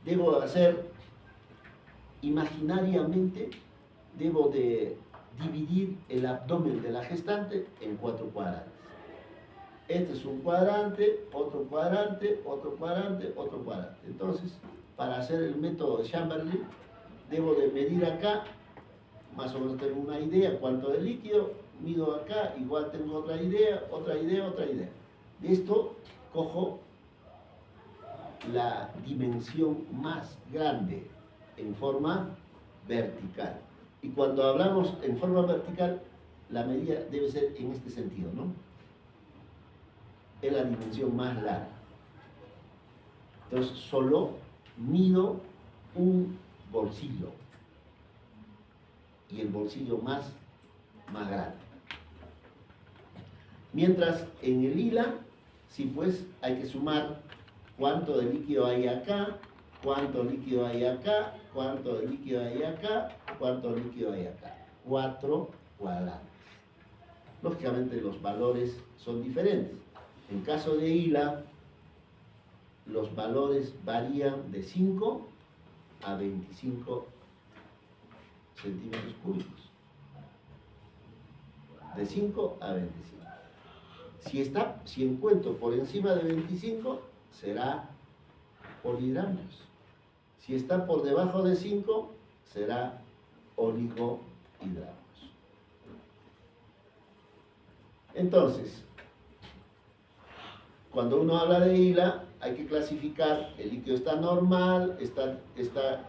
debo hacer imaginariamente, debo de dividir el abdomen de la gestante en 4 cuadrantes. Este es un cuadrante, otro cuadrante, otro cuadrante, otro cuadrante. Entonces, para hacer el método de Chamberlain, debo de medir acá, más o menos tengo una idea cuánto de líquido, mido acá, igual tengo otra idea, otra idea, otra idea. De esto cojo la dimensión más grande en forma vertical. Y cuando hablamos en forma vertical, la medida debe ser en este sentido, ¿no? Es la dimensión más larga. Entonces, solo mido un bolsillo. Y el bolsillo más grande. Mientras en el Hila, sí, pues hay que sumar cuánto de líquido hay acá, cuánto líquido hay acá, cuánto de líquido hay acá, cuánto de líquido hay acá. 4 cuadrantes. Lógicamente los valores son diferentes. En caso de Hila, los valores varían de 5 a 25 centímetros cúbicos. De 5 a 25. Si encuentro por encima de 25, será polihidramios. Si está por debajo de 5, será oligohidramios. Entonces, cuando uno habla de Hila, hay que clasificar, el líquido está normal, está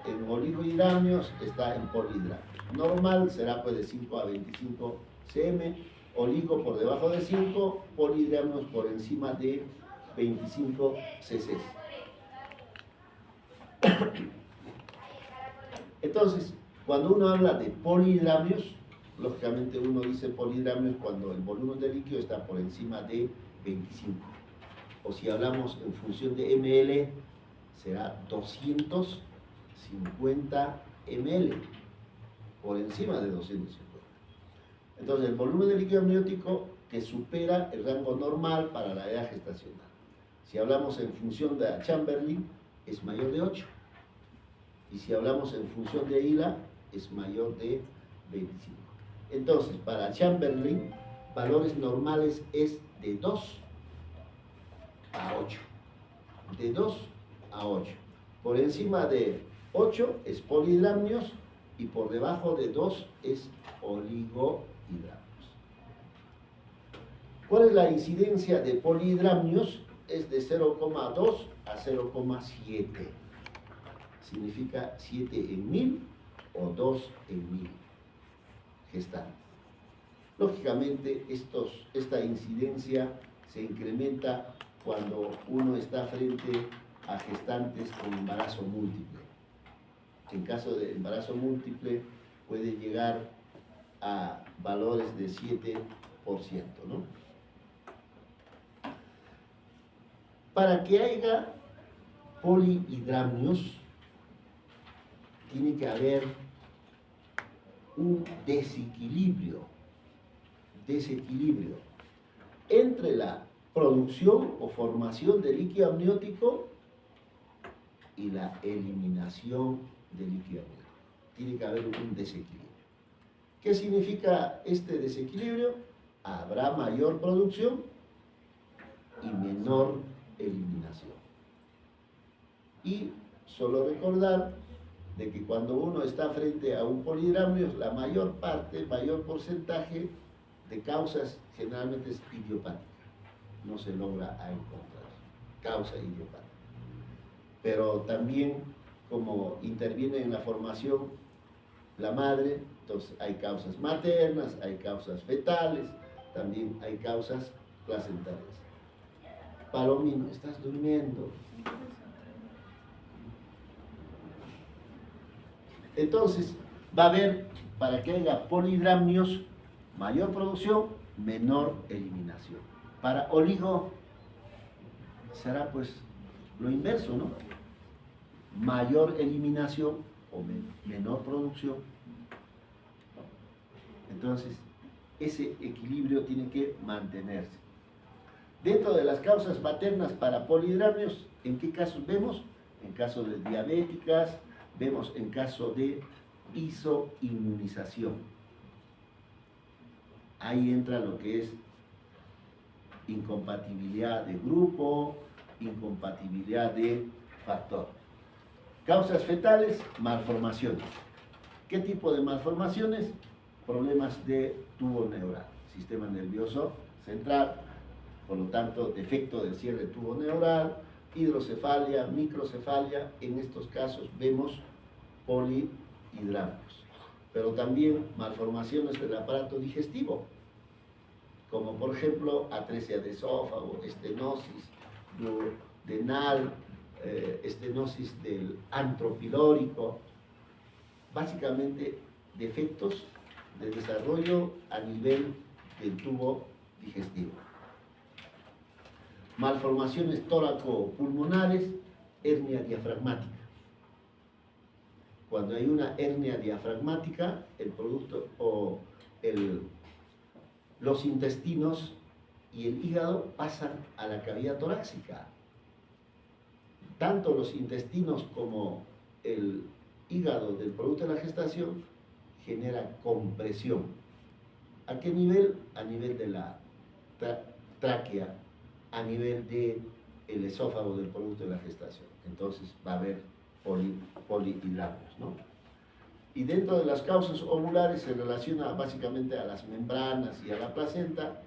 en oligohidramnios, está en polihidramios. Normal será pues de 5 a 25 cm, oligo por debajo de 5, polihidramios por encima de 25 cc. Entonces, cuando uno habla de polihidramios, lógicamente uno dice polihidramios cuando el volumen de líquido está por encima de 25. O si hablamos en función de ml, será 250 ml, por encima de 250. Entonces, el volumen de líquido amniótico que supera el rango normal para la edad gestacional. Si hablamos en función de Chamberlain, es mayor de 8. Y si hablamos en función de Hila, es mayor de 25. Entonces, para Chamberlain, valores normales es de 2 a 8. De 2 a 8. Por encima de 8 es polihidramios y por debajo de 2 es oligohidramios. ¿Cuál es la incidencia de polihidramios? Es de 0,2 a 0,7. Significa 7 en 1000 o 2 en 1000 gestantes. Lógicamente, esta incidencia se incrementa cuando uno está frente a gestantes con embarazo múltiple. En caso de embarazo múltiple puede llegar a valores de 7%, ¿no? Para que haya polihidramios, tiene que haber un desequilibrio entre la producción o formación de líquido amniótico y la eliminación de líquido amniótico. Tiene que haber un desequilibrio. ¿Qué significa este desequilibrio? Habrá mayor producción y menor eliminación. Y solo recordar de que cuando uno está frente a un polihidramio, la mayor parte, el mayor porcentaje de causas generalmente es idiopática. No se logra encontrar causa idiopática. Pero también, como interviene en la formación la madre, entonces hay causas maternas, hay causas fetales, también hay causas placentarias. Palomino, ¿estás durmiendo? Entonces, va a haber, para que haya polihidramios, mayor producción, menor eliminación. Para oligo, será pues lo inverso, ¿no? Mayor eliminación o menor producción. Entonces, ese equilibrio tiene que mantenerse. Dentro de las causas maternas para polihidramios, ¿en qué casos vemos? En casos de diabéticas, vemos en caso de isoinmunización. Ahí entra lo que es incompatibilidad de grupo, incompatibilidad de factor. Causas fetales, malformaciones. ¿Qué tipo de malformaciones? Problemas de tubo neural, sistema nervioso central, por lo tanto, defecto del cierre del tubo neural, hidrocefalia, microcefalia. En estos casos vemos polihidramios. Pero también malformaciones del aparato digestivo, como por ejemplo atresia de esófago, estenosis duodenal, estenosis del antro pilórico. Básicamente defectos de desarrollo a nivel del tubo digestivo. Malformaciones tóraco-pulmonares, hernia diafragmática. Cuando hay una hernia diafragmática, el producto o los intestinos y el hígado pasan a la cavidad torácica. Tanto los intestinos como el hígado del producto de la gestación genera compresión. ¿A qué nivel? A nivel de la tráquea, a nivel del esófago del producto de la gestación. Entonces va a haber polihidramios, ¿no? Y dentro de las causas ovulares se relaciona básicamente a las membranas y a la placenta,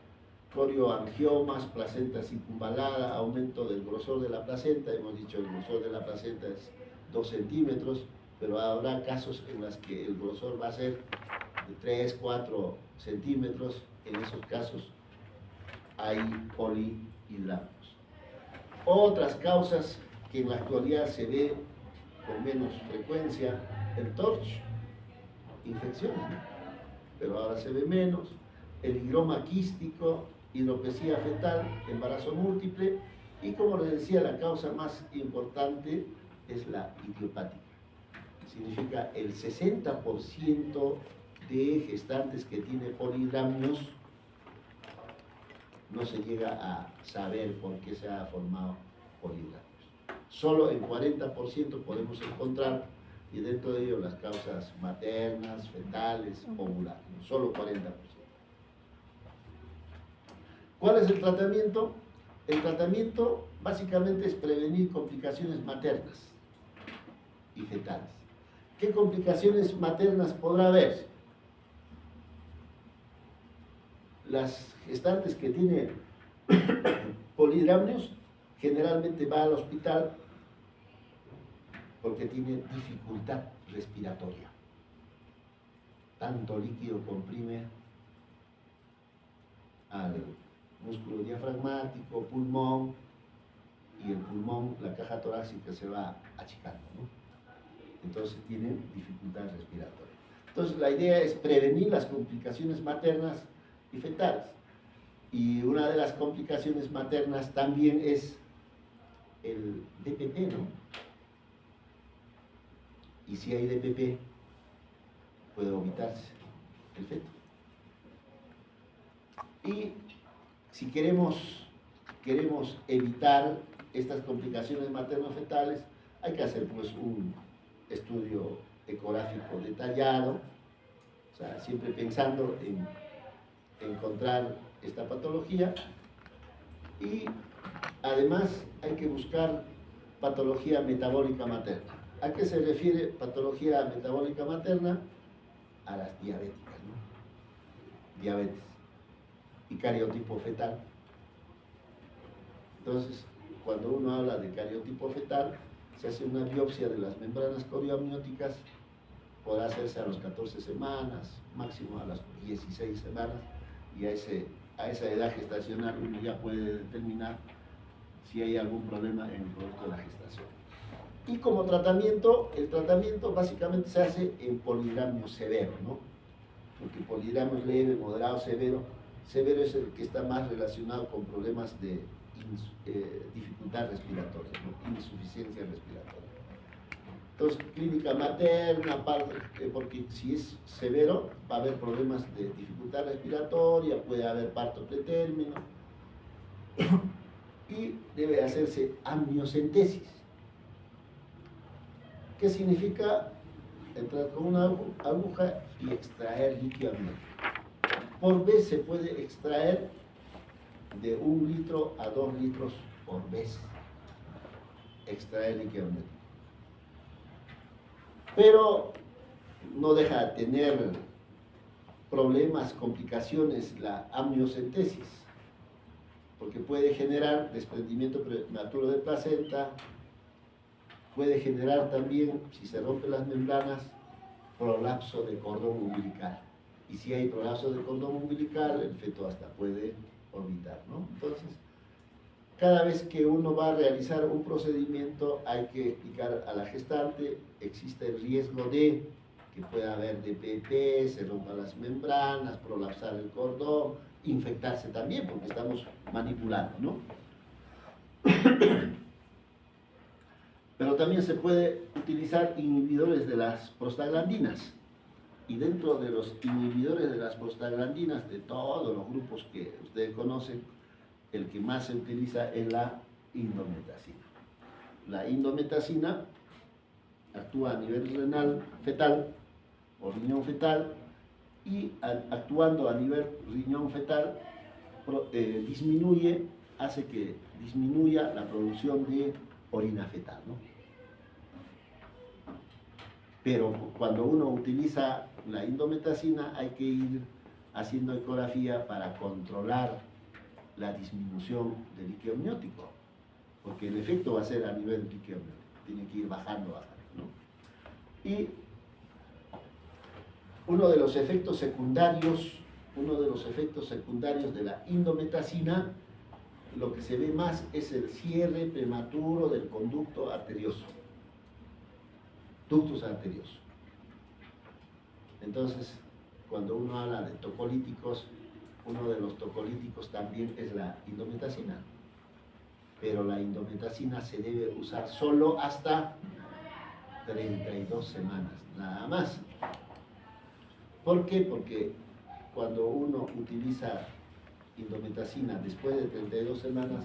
corioangiomas, placenta circunvalada, aumento del grosor de la placenta. Hemos dicho el grosor de la placenta es 2 centímetros, pero habrá casos en los que el grosor va a ser de 3, 4 centímetros. En esos casos hay polihidramnios. Otras causas que en la actualidad se ve con menos frecuencia, el TORCH, infecciones, ¿no? Pero ahora se ve menos, el higroma quístico, hidropesía fetal, embarazo múltiple, y como les decía, la causa más importante es la idiopática. Significa el 60% de gestantes que tiene polihidramnios no se llega a saber por qué se ha formado polihidramnios. Solo en 40% podemos encontrar, y dentro de ello las causas maternas, fetales, ovulares, solo 40%. ¿Cuál es el tratamiento? El tratamiento básicamente es prevenir complicaciones maternas y fetales. ¿Qué complicaciones maternas podrá haber? Las gestantes que tienen polihidramnios generalmente va al hospital porque tiene dificultad respiratoria. Tanto líquido comprime al músculo diafragmático, pulmón, y el pulmón, la caja torácica se va achicando, ¿no? Entonces tienen dificultad respiratoria. Entonces la idea es prevenir las complicaciones maternas y fetales. Y una de las complicaciones maternas también es el DPP, ¿no? Y si hay DPP, puede vomitarse el feto. Y si queremos evitar estas complicaciones materno-fetales, hay que hacer pues un estudio ecográfico detallado, o sea, siempre pensando en encontrar esta patología, y además hay que buscar patología metabólica materna. ¿A qué se refiere patología metabólica materna? A las diabéticas, ¿no? Diabetes y cariotipo fetal. Entonces, cuando uno habla de cariotipo fetal, se hace una biopsia de las membranas corioamnióticas, podrá hacerse a las 14 semanas, máximo a las 16 semanas, y a esa edad gestacional uno ya puede determinar si hay algún problema en el producto de la gestación. Y como tratamiento, el tratamiento básicamente se hace en polihidramnio severo, ¿no? Porque polihidramnio leve, moderado, severo. Severo es el que está más relacionado con problemas de dificultad respiratoria, ¿no? Insuficiencia respiratoria. Entonces, clínica materna, porque si es severo, va a haber problemas de dificultad respiratoria, puede haber parto pretérmino, y debe hacerse amniocentesis. ¿Qué significa? Entrar con una aguja y extraer líquido amniótico. Por vez se puede extraer de 1 litro a 2 litros por vez. Extraer líquido amniótico. Pero no deja de tener problemas, complicaciones la amniocentesis, porque puede generar desprendimiento prematuro de placenta, puede generar también, si se rompen las membranas, prolapso de cordón umbilical. Y si hay prolapso de cordón umbilical, el feto hasta puede orbitar, ¿no? Entonces, cada vez que uno va a realizar un procedimiento, hay que explicar a la gestante, existe el riesgo de que pueda haber DPP, se rompan las membranas, prolapsar el cordón, infectarse también, porque estamos manipulando, ¿no? Pero también se puede utilizar inhibidores de las prostaglandinas. Y dentro de los inhibidores de las prostaglandinas, de todos los grupos que ustedes conocen, el que más se utiliza es la indometacina. La indometacina actúa a nivel renal fetal o riñón fetal, y actuando a nivel riñón fetal hace que disminuya la producción de orina fetal, ¿no? Pero cuando uno utiliza la indometacina hay que ir haciendo ecografía para controlar la disminución del líquido amniótico, porque el efecto va a ser a nivel líquido amniótico, tiene que ir bajando, ¿no? Y uno de los efectos secundarios de la indometacina, lo que se ve más es el cierre prematuro del conducto arterioso, ductus arterioso. Entonces, cuando uno habla de tocolíticos, uno de los tocolíticos también es la indometacina, pero la indometacina se debe usar solo hasta 32 semanas, nada más. ¿Por qué? Porque cuando uno utiliza indometacina después de 32 semanas,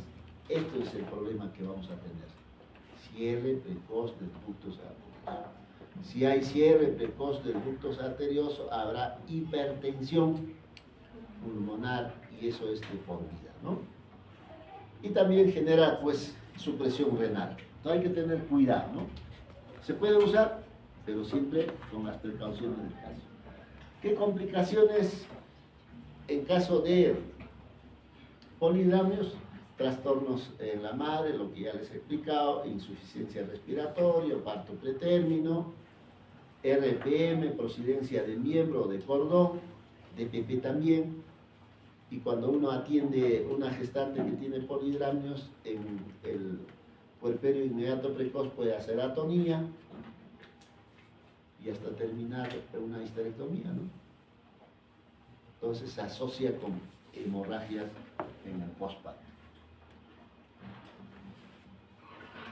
esto es el problema que vamos a tener: cierre precoz del ductus arterioso. Si hay cierre precoz del ductus arterioso, habrá hipertensión pulmonar, y eso es de por vida, ¿no? Y también genera, pues, supresión renal. Entonces hay que tener cuidado, ¿no? Se puede usar, pero siempre con las precauciones del caso. ¿Qué complicaciones en caso de polihidramios? Trastornos en la madre, lo que ya les he explicado, insuficiencia respiratoria, parto pretérmino, RPM, prosidencia de miembro o de cordón, DPP también. Y cuando uno atiende una gestante que tiene polihidramios, en el puerperio inmediato precoz puede hacer atonía y hasta terminar una histerectomía, ¿no? Entonces se asocia con hemorragias en el postparto.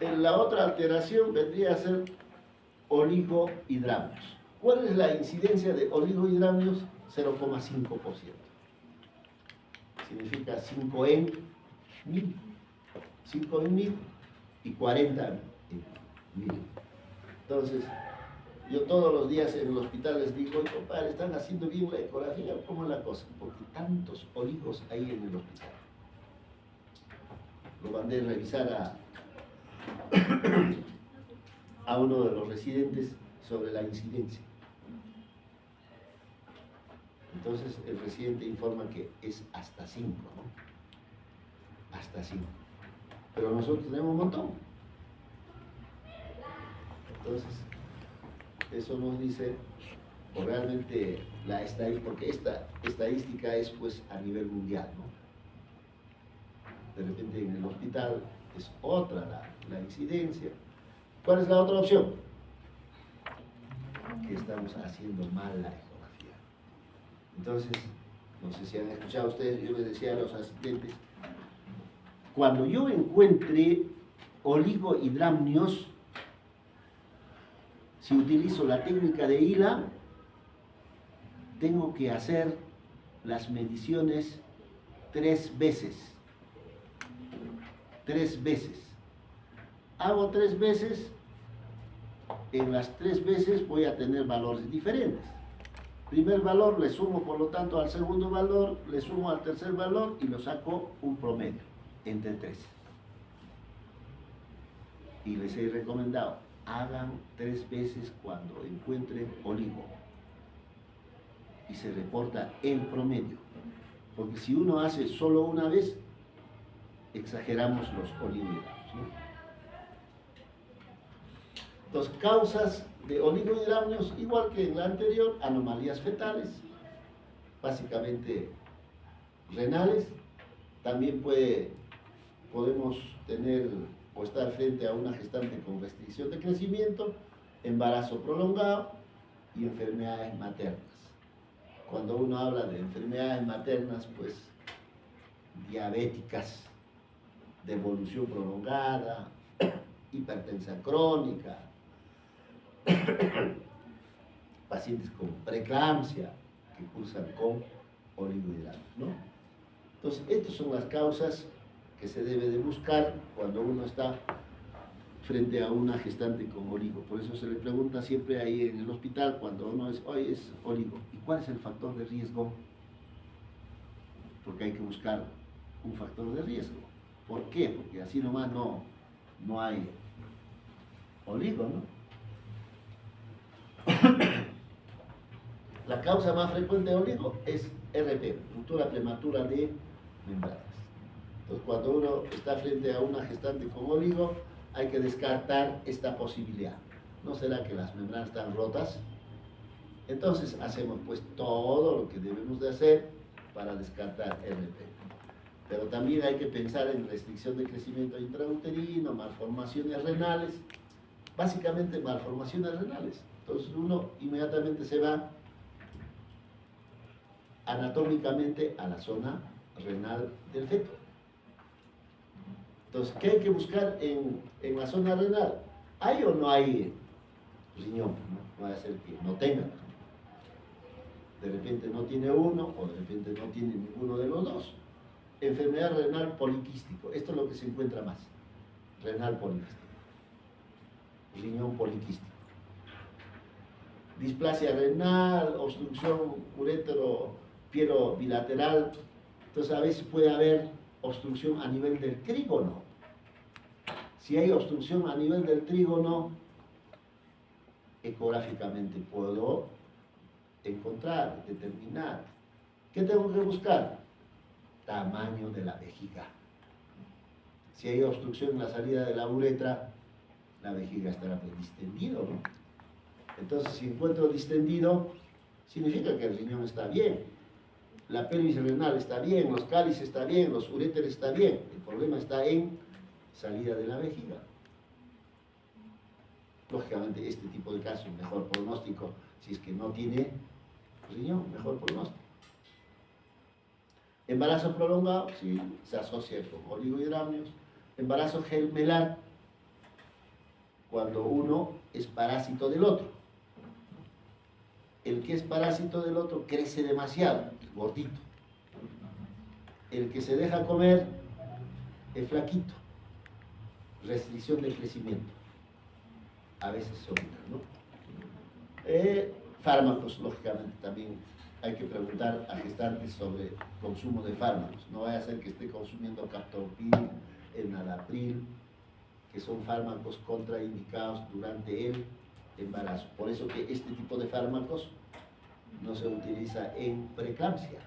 La otra alteración vendría a ser oligohidramios. ¿Cuál es la incidencia de oligohidramios? 0,5%. Significa 5 en 1000. 5 en 1000 y 40 en 1000. Entonces, yo todos los días en el hospital les digo: oye, compadre, ¿están haciendo bien la ecografía? ¿Cómo es la cosa? Porque tantos oligos hay en el hospital. Lo mandé a revisar a uno de los residentes sobre la incidencia. Entonces el residente informa que es hasta 5, ¿no? Hasta 5. Pero nosotros tenemos un montón. Entonces, eso nos dice, o realmente la estadística, porque esta estadística es pues a nivel mundial, ¿no? De repente en el hospital es otra la incidencia. ¿Cuál es la otra opción? Que estamos haciendo mal la ecografía. Entonces, no sé si han escuchado ustedes, yo les decía a los asistentes, cuando yo encuentre oligohidramnios, si utilizo la técnica de Hila, tengo que hacer las mediciones 3 veces. 3 veces. Hago 3 veces, en las 3 veces voy a tener valores diferentes. Primer valor le sumo, por lo tanto, al segundo valor, le sumo al tercer valor y lo saco un promedio entre 3. Y les he recomendado, hagan 3 veces cuando encuentren oligo y se reporta el promedio, porque si uno hace solo una vez, exageramos los oligohidramios, ¿no? Entonces, causas de oligohidramios, igual que en la anterior, anomalías fetales, básicamente renales. También podemos tener o estar frente a una gestante con restricción de crecimiento, embarazo prolongado y enfermedades maternas. Cuando uno habla de enfermedades maternas, pues diabéticas de evolución prolongada, hipertensa crónica, pacientes con preeclampsia que cursan con oligohidramios, ¿no? Entonces, estas son las causas que se debe de buscar cuando uno está frente a una gestante con oligo. Por eso se le pregunta siempre ahí en el hospital, cuando uno es oligo, ¿y cuál es el factor de riesgo? Porque hay que buscar un factor de riesgo. ¿Por qué? Porque así nomás no hay oligo, ¿no? La causa más frecuente de oligo es RP, ruptura prematura de membranas. Entonces, cuando uno está frente a una gestante con oligo, hay que descartar esta posibilidad. ¿No será que las membranas están rotas? Entonces, hacemos pues todo lo que debemos de hacer para descartar RP. Pero también hay que pensar en restricción de crecimiento intrauterino, malformaciones renales, básicamente malformaciones renales. Entonces uno inmediatamente se va anatómicamente a la zona renal del feto. Entonces, ¿qué hay que buscar en la zona renal? ¿Hay o no hay riñón? No vaya a ser que no tenga. De repente no tiene uno o de repente no tiene ninguno de los dos. Enfermedad renal poliquístico. Esto es lo que se encuentra más. Renal poliquístico. Riñón poliquístico. Displasia renal, obstrucción uretero-pielo bilateral. Entonces a veces puede haber obstrucción a nivel del trígono. Si hay obstrucción a nivel del trígono, ecográficamente puedo encontrar, determinar. ¿Qué tengo que buscar? Tamaño de la vejiga. Si hay obstrucción en la salida de la uretra, la vejiga estará pues distendido, ¿no? Entonces, si encuentro distendido, significa que el riñón está bien, la pelvis renal está bien, los cálices está bien, los uréteres está bien. El problema está en salida de la vejiga. Lógicamente, este tipo de casos, mejor pronóstico, si es que no tiene riñón, mejor pronóstico. Embarazo prolongado, sí, se asocia con oligohidramnios. Embarazo gemelar, cuando uno es parásito del otro. El que es parásito del otro crece demasiado, gordito. El que se deja comer es flaquito. Restricción del crecimiento. A veces se olvida, ¿no? Fármacos, lógicamente, también hay que preguntar a gestantes sobre consumo de fármacos. No vaya a ser que esté consumiendo captopril, enalapril, que son fármacos contraindicados durante el embarazo. Por eso que este tipo de fármacos no se utiliza en preeclampsia.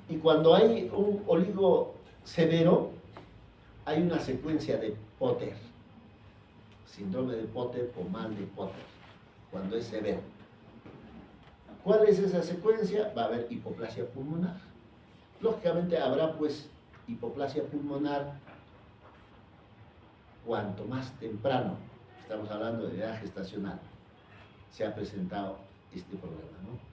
Y cuando hay un oligo severo, hay una secuencia de Potter, síndrome de Potter o mal de Potter, cuando es severo. ¿Cuál es esa secuencia? Va a haber hipoplasia pulmonar. Lógicamente habrá pues hipoplasia pulmonar cuanto más temprano, estamos hablando de edad gestacional, se ha presentado este problema, ¿no?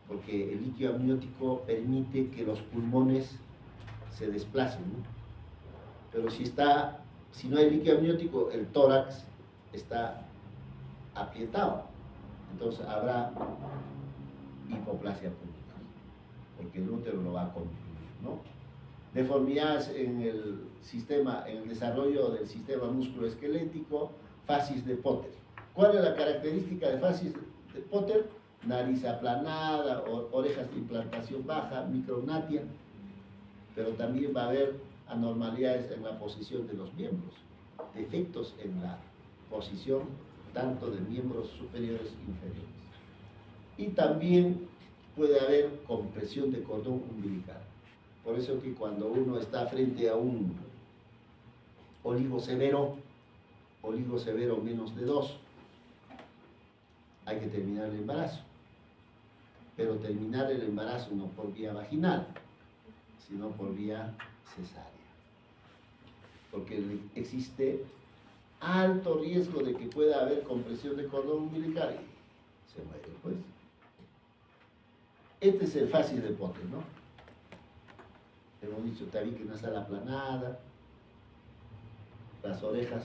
Porque el líquido amniótico permite que los pulmones se desplacen, ¿no? Pero si no hay líquido amniótico, el tórax está aprietado, entonces habrá hipoplasia pulmonar, porque el útero lo va a comprimir, ¿no? Deformidades en el sistema, en el desarrollo del sistema musculoesquelético, facies de Potter. ¿Cuál es la característica de facies de Potter? Nariz aplanada, orejas de implantación baja, micrognatia, pero también va a haber anormalidades en la posición de los miembros, defectos en la posición tanto de miembros superiores e inferiores. Y también puede haber compresión de cordón umbilical. Por eso que cuando uno está frente a un oligo severo menos de 2, hay que terminar el embarazo. Pero terminar el embarazo no por vía vaginal, sino por vía cesárea. Porque existe alto riesgo de que pueda haber compresión de cordón umbilical y se muere, pues. Este es el facies de Potter, ¿no? Hemos dicho tabique nasal aplanada, las orejas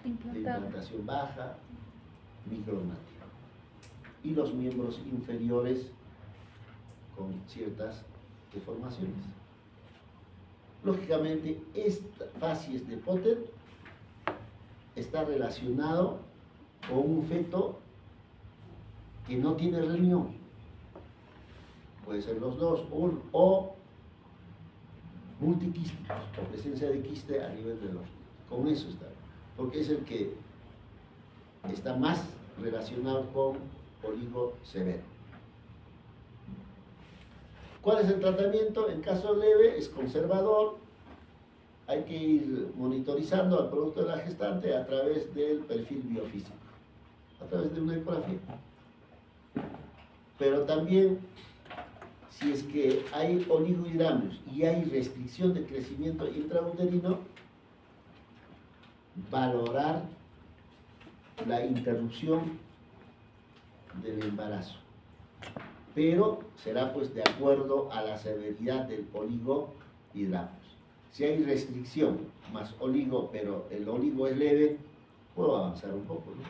de implantación baja, micrognatia. Y los miembros inferiores con ciertas deformaciones. Lógicamente, esta facies de Potter está relacionado con un feto que no tiene riñón. Puede ser los dos, o multiquísticos, o presencia de quiste a nivel de los. Con eso está, porque es el que está más relacionado con oligo severo. ¿Cuál es el tratamiento? En caso leve es conservador. Hay que ir monitorizando al producto de la gestante a través del perfil biofísico, a través de una ecografía. Pero también, si es que hay oligohidramios y hay restricción de crecimiento intrauterino, valorar la interrupción del embarazo. Pero será pues de acuerdo a la severidad del oligohidramios. Si hay restricción más oligo, pero el oligo es leve, puedo avanzar un poco, ¿no?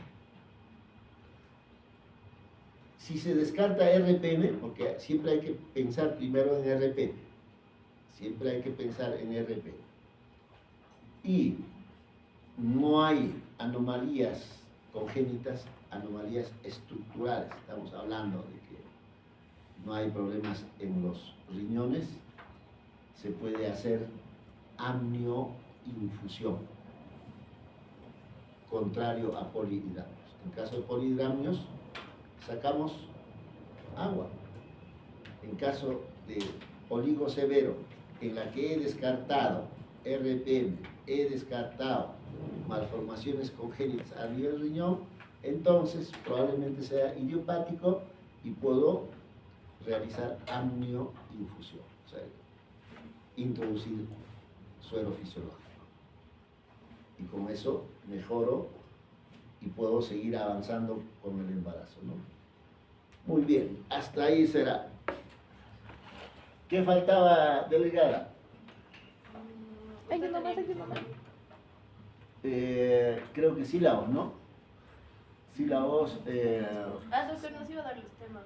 Si se descarta RPM, porque siempre hay que pensar primero en RPM, siempre hay que pensar en RPM, y no hay anomalías congénitas, anomalías estructurales, estamos hablando de que no hay problemas en los riñones, se puede hacer amnioinfusión, contrario a polihidramios. En caso de polihidramios, sacamos agua. En caso de oligo severo, en la que he descartado RPM, he descartado malformaciones congénitas a nivel riñón, entonces probablemente sea idiopático y puedo realizar amnioinfusión, o sea, introducir suero fisiológico. Y con eso mejoro y puedo seguir avanzando con el embarazo, ¿no? Muy bien, hasta ahí será. ¿Qué faltaba, delegada?
Ayuda más, ayuda más.
Creo que sílabos, ¿no? Sílabos.
Doctor, nos iba a dar los temas.